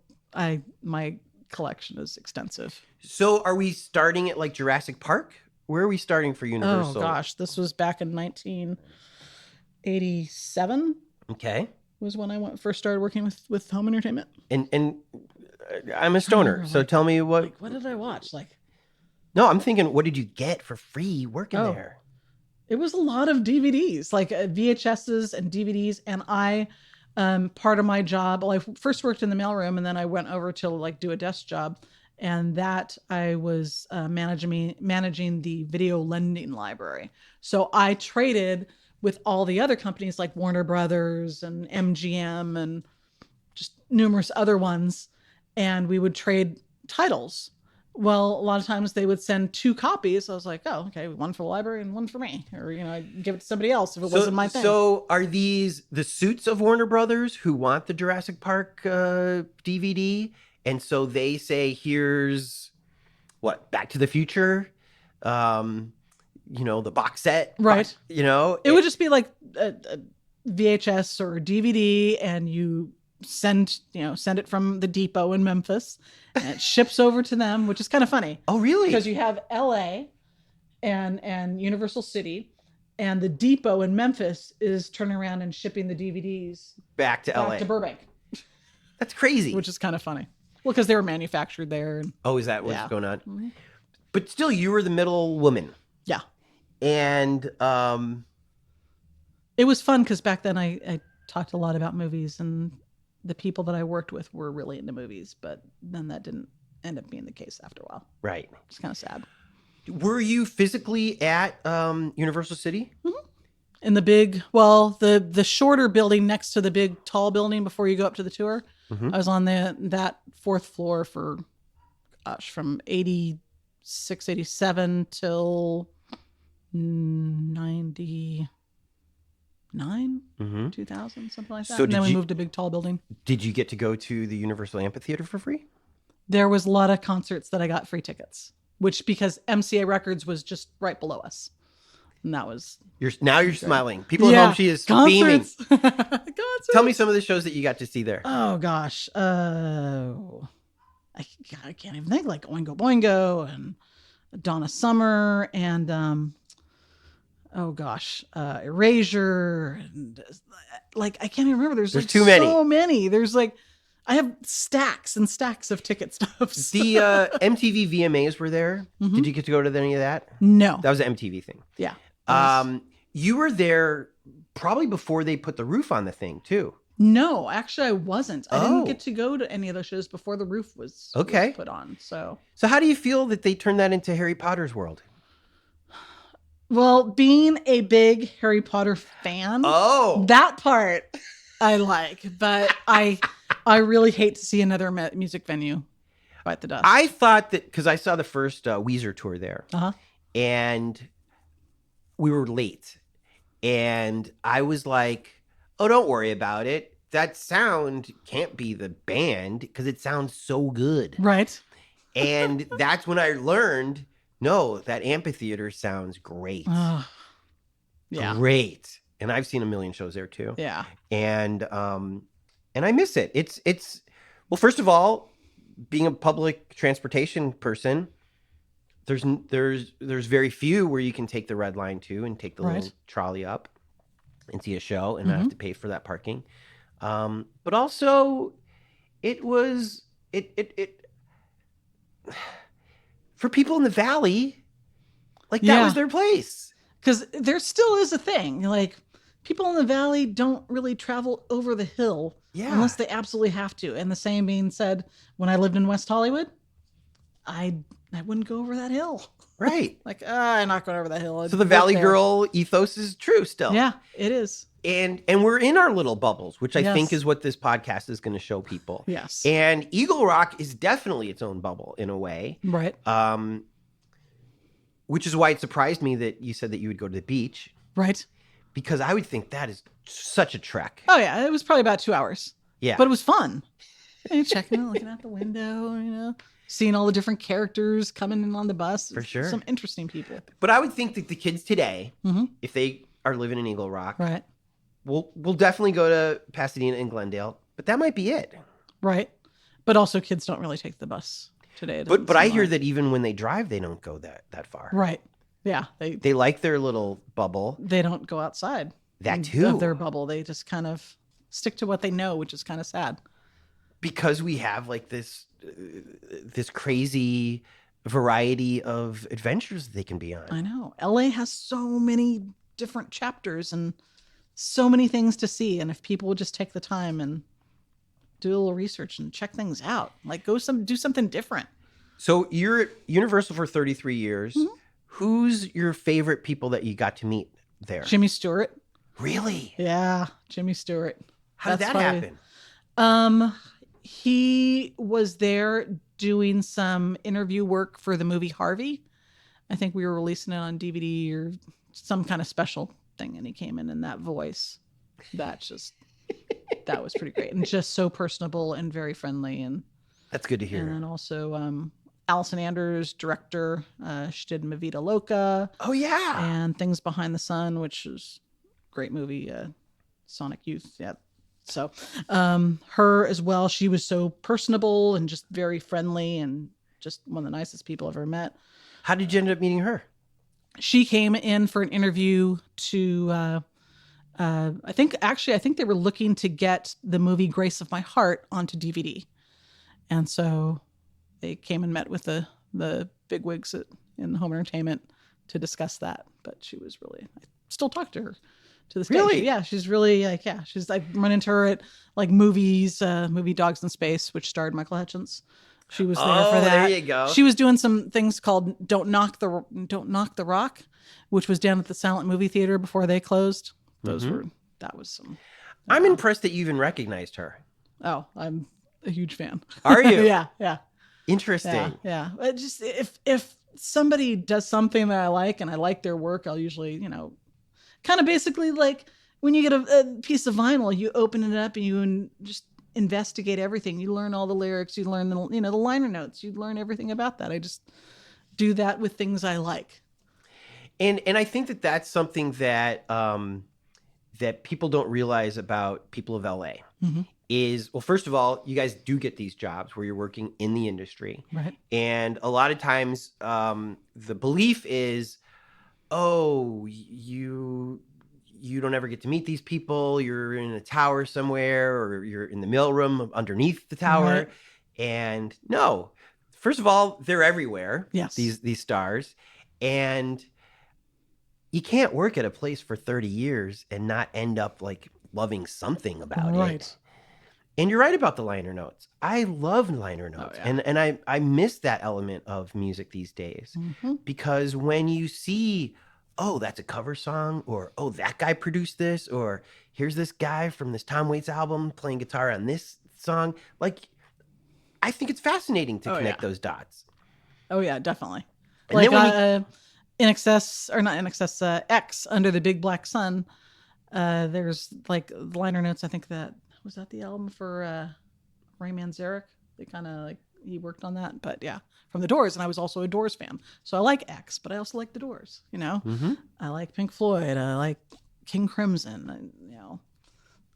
my collection is extensive. So are we starting at like Jurassic Park? Where are we starting for Universal? Oh gosh, this was back in 1987. Okay. Was when I first started working with home entertainment. And I'm a stoner, so tell me what did I watch? No, I'm thinking, what did you get for free working there? It was a lot of DVDs, like VHSs and DVDs. And part of my job, I first worked in the mailroom and then I went over to do a desk job. And that I was managing the video lending library. So I traded with all the other companies like Warner Brothers and MGM and just numerous other ones. And we would trade titles. Well, a lot of times they would send 2 copies. I was like, oh, okay, one for the library and one for me. Or, I'd give it to somebody else if it wasn't my thing. So are these the suits of Warner Brothers who want the Jurassic Park DVD? And so they say, here's Back to the Future? The box set. Right. It would just be like a VHS or a DVD and you send it from the depot in Memphis and it ships over to them, which is kind of funny. Oh, really? Because you have LA and Universal City and the depot in Memphis is turning around and shipping the DVDs back to LA. To Burbank. That's crazy. Which is kind of funny. Well, because they were manufactured there. Oh, is that what's going on? Mm-hmm. But still, you were the middle woman. Yeah. And it was fun because back then I talked a lot about movies and the people that I worked with were really into movies, but then that didn't end up being the case after a while. Right. It's kind of sad. Were you physically at Universal City? Mm-hmm. In the big, the shorter building next to the big tall building before you go up to the tour. Mm-hmm. I was on that 4th floor for, from 86, 87 till 99, 2000, something like that. So and then we moved to a big tall building. Did you get to go to the Universal Amphitheater for free? There was a lot of concerts that I got free tickets, because MCA Records was just right below us. And that was... You're smiling. People at home, she is beaming. Concerts. Tell me some of the shows that you got to see there. Oh, gosh. I can't even think. Like Oingo Boingo and Donna Summer and... Erasure. And, I can't even remember. There's too many. So many. There's I have stacks and stacks of ticket stubs. The MTV VMAs were there. Mm-hmm. Did you get to go to any of that? No. That was an MTV thing. Yeah. You were there probably before they put the roof on the thing too. No, actually I wasn't. I didn't get to go to any of those shows before the roof was put on. So how do you feel that they turned that into Harry Potter's world? Well, being a big Harry Potter fan, that part I like, but I really hate to see another music venue. bite the dust. I thought that because I saw the first Weezer tour there, and we were late, and I was like, "Oh, don't worry about it. That sound can't be the band because it sounds so good." Right. And that's when I learned, no, that amphitheater sounds great. Yeah. Great. And I've seen a million shows there too. Yeah. And I miss it. It's well, first of all, being a public transportation person, there's very few where you can take the red line to and take the little trolley up and see a show and not have to pay for that parking. But also it for people in the valley, like that was their place. Because there still is a thing. Like, people in the valley don't really travel over the hill unless they absolutely have to. And the same being said, when I lived in West Hollywood, I wouldn't go over that hill. Right. Like, I'm not going over that hill. So the Valley Girl ethos is true still. Yeah, it is. And we're in our little bubbles, which I think is what this podcast is going to show people. Yes. And Eagle Rock is definitely its own bubble in a way. Right. Which is why it surprised me that you said that you would go to the beach. Right. Because I would think that is such a trek. Oh, yeah. It was probably about 2 hours. Yeah. But it was fun. Checking out, looking out the window, seeing all the different characters coming in on the bus. For sure. Some interesting people. But I would think that the kids today, if they are living in Eagle Rock, we'll definitely go to Pasadena and Glendale. But that might be it. Right. But also kids don't really take the bus today. But I hear that even when they drive, they don't go that far. Right. Yeah. They like their little bubble. They don't go outside. That too. Of their bubble. They just kind of stick to what they know, which is kind of sad. Because we have like this crazy variety of adventures they can be on. I know. LA has so many different chapters and so many things to see. And if people would just take the time and do a little research and check things out, like do something different. So you're at Universal for 33 years. Who's your favorite people that you got to meet there? Jimmy Stewart. Really? Yeah, Jimmy Stewart. How did that happen? He was there doing some interview work for the movie Harvey. I think we were releasing it on DVD or some kind of special thing, and he came in that voice. That was pretty great, and just so personable and very friendly. And that's good to hear. And then also Allison Anders, director. She did Ma Vida Loca. Oh yeah. And Things Behind the Sun, which is a great movie. Sonic Youth. Yeah. So her as well. She was so personable and just very friendly and just one of the nicest people I've ever met. How did you end up meeting her? She came in for an interview to, I think they were looking to get the movie Grace of My Heart onto DVD. And so they came and met with the bigwigs in home entertainment to discuss that. But she was really, I still talk to her to this day. Really? She's really I've run into her at like movies, movie Dogs in Space, which starred Michael Hutchence. She was there for that. There you go. She was doing some things called Don't Knock the Rock, which was down at the Silent Movie Theater before they closed. That was some. I'm impressed that you even recognized her. Oh, I'm a huge fan. Are you? Yeah. Interesting. Yeah. Just if somebody does something that I like and I like their work, I'll usually, kind of basically like when you get a piece of vinyl, you open it up and you just investigate everything. You learn all the lyrics, you learn the liner notes, you learn everything about that. I just do that with things I like. And I think that that's something that that people don't realize about people of LA is, well, first of all, you guys do get these jobs where you're working in the industry. Right. And a lot of times the belief is, oh, you don't ever get to meet these people. You're in a tower somewhere, or you're in the mailroom underneath the tower. Right. And no, first of all, they're everywhere. Yes. These stars. And you can't work at a place for 30 years and not end up like loving something about it. And you're right about the liner notes. I love liner notes. Oh, yeah. And I miss that element of music these days. Because when you see, oh, that's a cover song, or oh, that guy produced this, or here's this guy from this Tom Waits album playing guitar on this song, like I think it's fascinating to Oh, connect yeah. those dots. Oh yeah, definitely. And Like then when in excess or not in excess X under the big black sun. There's like the liner notes. I think that was that the album for Ray Manzarek. They kind of like he worked on that, but yeah, from the Doors, and I was also a Doors fan, so I like X, but I also like the Doors. You know, I like Pink Floyd. I like King Crimson. And, you know,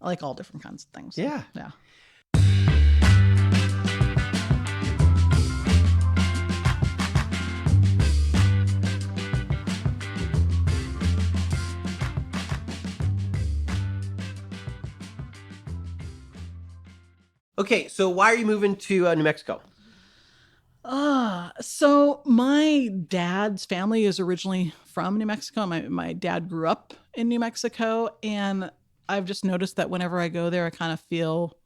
I like all different kinds of things. Yeah. Yeah. Okay, so why are you moving to New Mexico? So my dad's family is originally from New Mexico. My dad grew up in New Mexico, and I've just noticed that whenever I go there, I kind of feel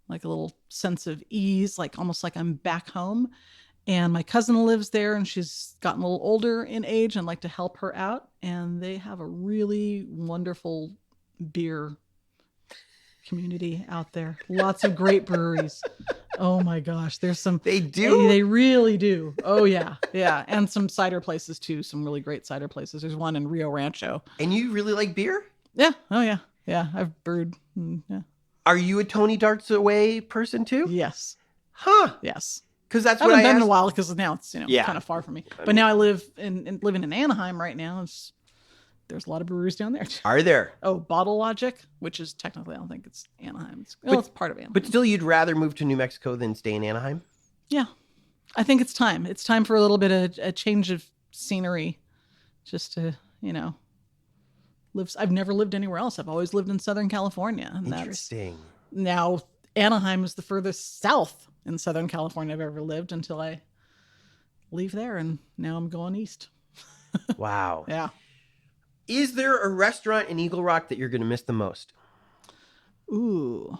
like a little sense of ease, like almost like I'm back home. And my cousin lives there, and she's gotten a little older in age, and I'd like to help her out. And they have a really wonderful beer community out there. Lots of great breweries. Oh my gosh, there's some. They do? They really do. Oh yeah, yeah, and some cider places too. Some really great cider places. There's one in Rio Rancho. And you really like beer? Yeah. Oh yeah. Yeah. I've brewed. Yeah. Are you a Tony Darts away person too? Yes. Huh? Yes. Because that's I what haven't I been in asked. a while because now it's Yeah. kind of far from me. But now I live living in Anaheim right now. There's a lot of breweries down there. Are there? Oh, Bottle Logic, which is technically I don't think it's Anaheim. It's part of Anaheim. But still, you'd rather move to New Mexico than stay in Anaheim? Yeah, I think it's time. It's time for a little bit of a change of scenery, just to live. I've never lived anywhere else. I've always lived in Southern California. And Interesting. Now Anaheim is the furthest south in Southern California I've ever lived until I leave there, and now I'm going east. Wow. Yeah. Is there a restaurant in Eagle Rock that you're going to miss the most? Ooh.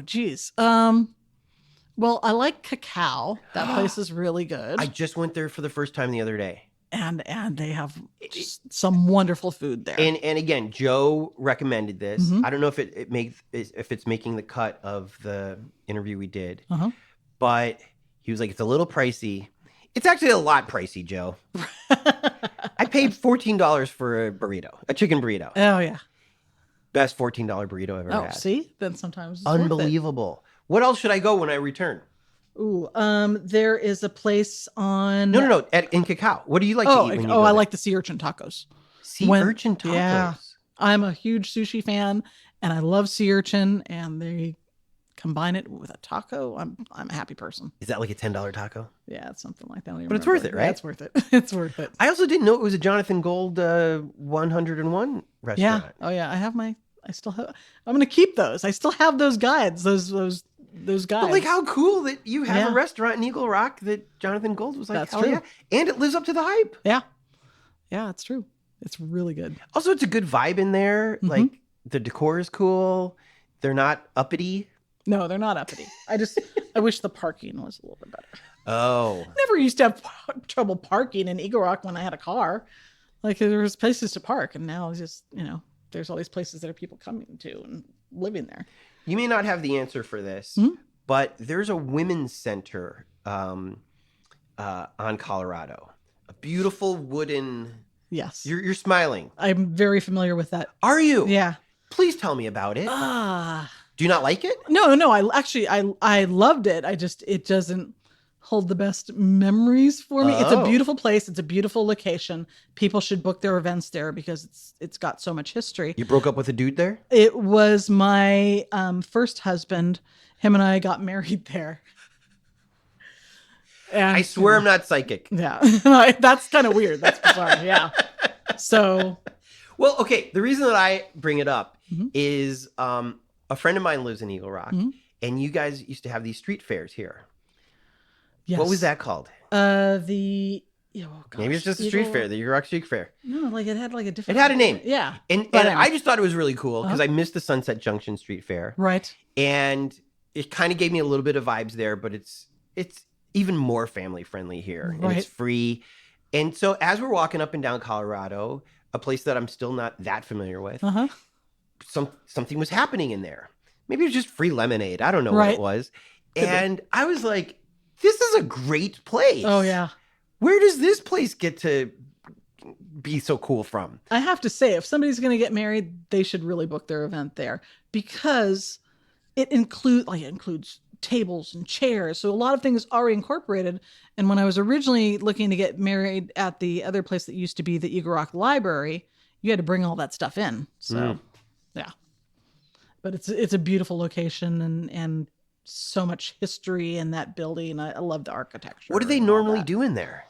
Geez. Well, I like Cacao. That place is really good. I just went there for the first time the other day. And they have just some wonderful food there. And again, Joe recommended this. Mhm. I don't know if if it's making the cut of the interview we did, Uh-huh. but he was like, it's a little pricey. It's actually a lot pricey, Joe. I paid $14 for a chicken burrito. Oh yeah. Best $14 burrito I've ever Oh, had. see? Then sometimes it's worth it. Unbelievable. What else should I go when I return? Ooh, there is a place on No. In Cacao. What do you like to eat when you go I there? like the sea urchin tacos. Sea urchin tacos. Yeah. I'm a huge sushi fan, and I love sea urchin, and they combine it with a taco. I'm a happy person. Is that like a $10 taco? Yeah, it's something like that. I don't even But it's remember. worth it, right? Yeah, it's worth it. It's worth it. I also didn't know it was a Jonathan Gold 101 restaurant. Yeah. Oh yeah. I still have. I'm gonna keep those. I still have those guides. Those guides. But like how cool that you have Yeah. a restaurant in Eagle Rock that Jonathan Gold was like, That's hell true. yeah. And it lives up to the hype. Yeah. Yeah, it's true. It's really good. Also, it's a good vibe in there. Mhm. Like the decor is cool. They're not uppity. No, they're not uppity. I wish the parking was a little bit better. Oh. Never used to have trouble parking in Eagle Rock when I had a car. Like there was places to park, and now it's just there's all these places that are people coming to and living there. You may not have the answer for this, Mhm. but there's a women's center on Colorado. A beautiful wooden. Yes, You're smiling. I'm very familiar with that. Are you? Yeah. Please tell me about it. Do you not like it? No. I loved it. It doesn't hold the best memories for me. It's a Oh. beautiful place. It's a beautiful location. People should book their events there because it's got so much history. You broke up with a dude there? It was my first husband. Him and I got married there. And, I swear I'm not psychic. Yeah. That's kind of weird. That's bizarre. Yeah. So. Well, okay. The reason that I bring it up Mhm. is a friend of mine lives in Eagle Rock, Mhm. and you guys used to have these street fairs here. Yes. What was that called? Maybe Maybe it's just a street fair, the Eagle Rock Street Fair. No, like it had like a different. It had a name. Yeah. And But anyway. I just thought it was really cool because Uh-huh. I missed the Sunset Junction Street Fair. Right. And it kind of gave me a little bit of vibes there, but it's even more family friendly here. And Right. it's free. And so as we're walking up and down Colorado, a place that I'm still not that familiar with, Uh huh. something was happening in there. Maybe it was just free lemonade. I don't know what Right. it was. Could be. And I was like, this is a great place. Oh, yeah. Where does this place get to be so cool from? I have to say, if somebody's going to get married, they should really book their event there because it includes tables and chairs. So a lot of things already incorporated. And when I was originally looking to get married at the other place that used to be the Eagle Rock Library, you had to bring all that stuff in. So, yeah. But it's a beautiful location and so much history in that building. I love the architecture. What do they and all normally that. do in there?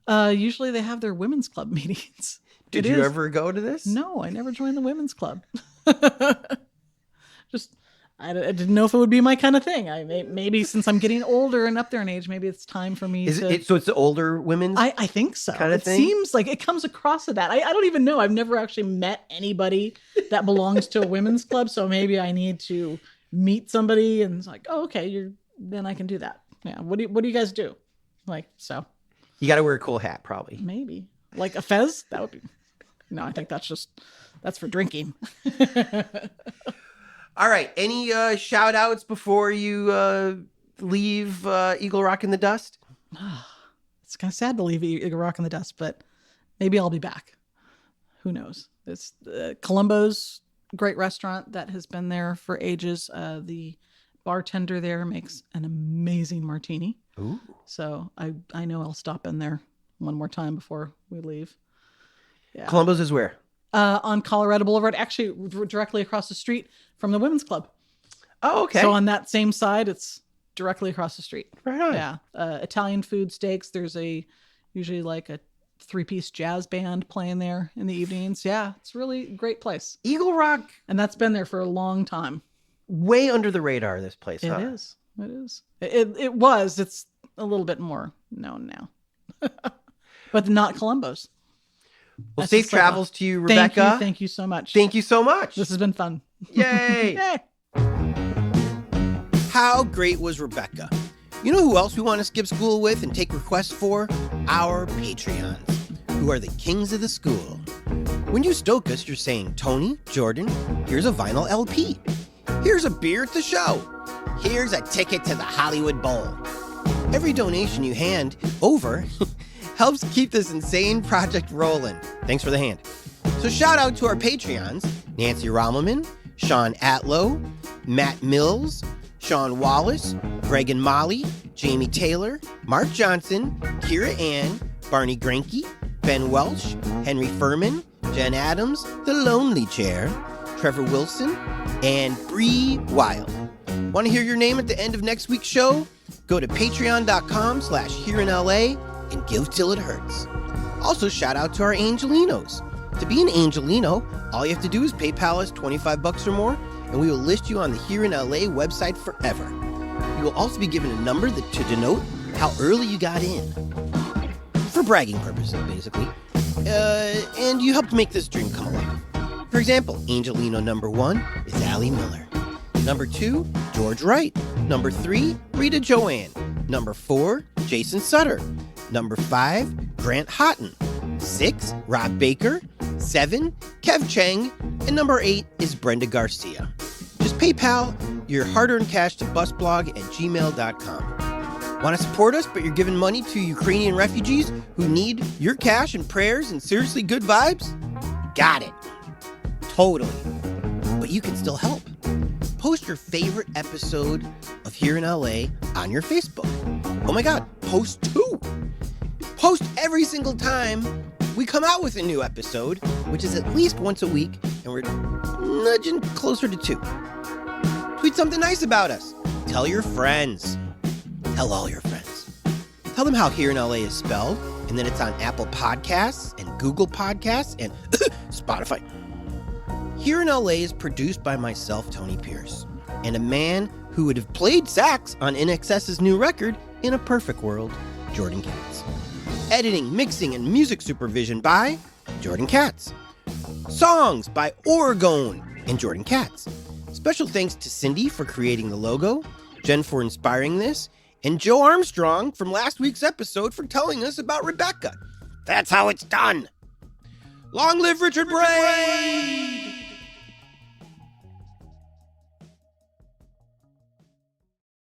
Usually they have their women's club meetings. Did you ever go to this? No, I never joined the women's club. Just, I didn't know if it would be my kind of thing. Maybe since I'm getting older and up there in age, maybe it's time for me to. So it's the older women's? I think so. Kind of it thing? Seems like it comes across to that. I don't even know. I've never actually met anybody that belongs to a women's club. So maybe I need to meet somebody and it's like, oh, okay, then I can do that. Yeah. What do you guys do? Like, so. You got to wear a cool hat, probably. Maybe. Like a fez? That would be. No, I think that's for drinking. All right. Any shout outs before you leave Eagle Rock in the dust? It's kind of sad to leave Eagle Rock in the dust, but maybe I'll be back. Who knows? It's Columbo's great restaurant that has been there for ages. The bartender there makes an amazing martini. Ooh. So I know I'll stop in there one more time before we leave. Yeah. Columbo's is where? On Colorado Boulevard, actually directly across the street from the women's club. Oh, okay. So on that same side, it's directly across the street. Right on. Yeah. Italian food, steaks. There's usually like a 3-piece jazz band playing there in the evenings. Yeah, it's really a great place. Eagle Rock. And that's been there for a long time. Way under the radar, this place, huh? It is. It is. It was. It's a little bit more known now. But not Columbo's. Well, That's safe just like travels to you, Rebecca. Thank you so much. Thank you so much. This has been fun. Yay. Yay. How great was Rebecca? You know who else we want to skip school with and take requests for? Our Patreons, who are the kings of the school. When you stoke us, you're saying, Tony, Jordan, here's a vinyl LP. Here's a beer at the show. Here's a ticket to the Hollywood Bowl. Every donation you hand over helps keep this insane project rolling. Thanks for the hand. So shout out to our Patreons, Nancy Rommelman, Sean Atlow, Matt Mills, Sean Wallace, Greg and Molly, Jamie Taylor, Mark Johnson, Kira Ann, Barney Granke, Ben Welsh, Henry Furman, Jen Adams, The Lonely Chair, Trevor Wilson, and Bree Wild. Want to hear your name at the end of next week's show? Go to patreon.com/hereinla and give till it hurts. Also, shout out to our Angelinos. To be an Angelino, all you have to do is PayPal us $25 or more, and we will list you on the Here in LA website forever. You will also be given a number to denote how early you got in. For bragging purposes, basically. And you helped make this dream come alive. For example, Angelino number 1 is Allie Miller. Number 2, George Wright. Number 3, Rita Joanne. Number 4, Jason Sutter. Number 5, Grant Houghton. 6, Rob Baker. 7, Kev Chang. And number 8 is Brenda Garcia. Just PayPal your hard-earned cash to busblog@gmail.com. Want to support us, but you're giving money to Ukrainian refugees who need your cash and prayers and seriously good vibes? Got it. Totally. But you can still help. Post your favorite episode of Here in LA on your Facebook. Oh my God, post 2. Post every single time we come out with a new episode, which is at least once a week, and we're nudging closer to 2. Tweet something nice about us. Tell your friends. Tell all your friends. Tell them how Here in LA is spelled, and that it's on Apple Podcasts and Google Podcasts and Spotify. Here in LA is produced by myself, Tony Pierce, and a man who would have played sax on INXS's new record, In a Perfect World, Jordan Katz. Editing, mixing, and music supervision by Jordan Katz. Songs by Oregon and Jordan Katz. Special thanks to Cindy for creating the logo, Jen for inspiring this, and Joe Armstrong from last week's episode for telling us about Rebecca. That's how it's done. Long live Richard Bray!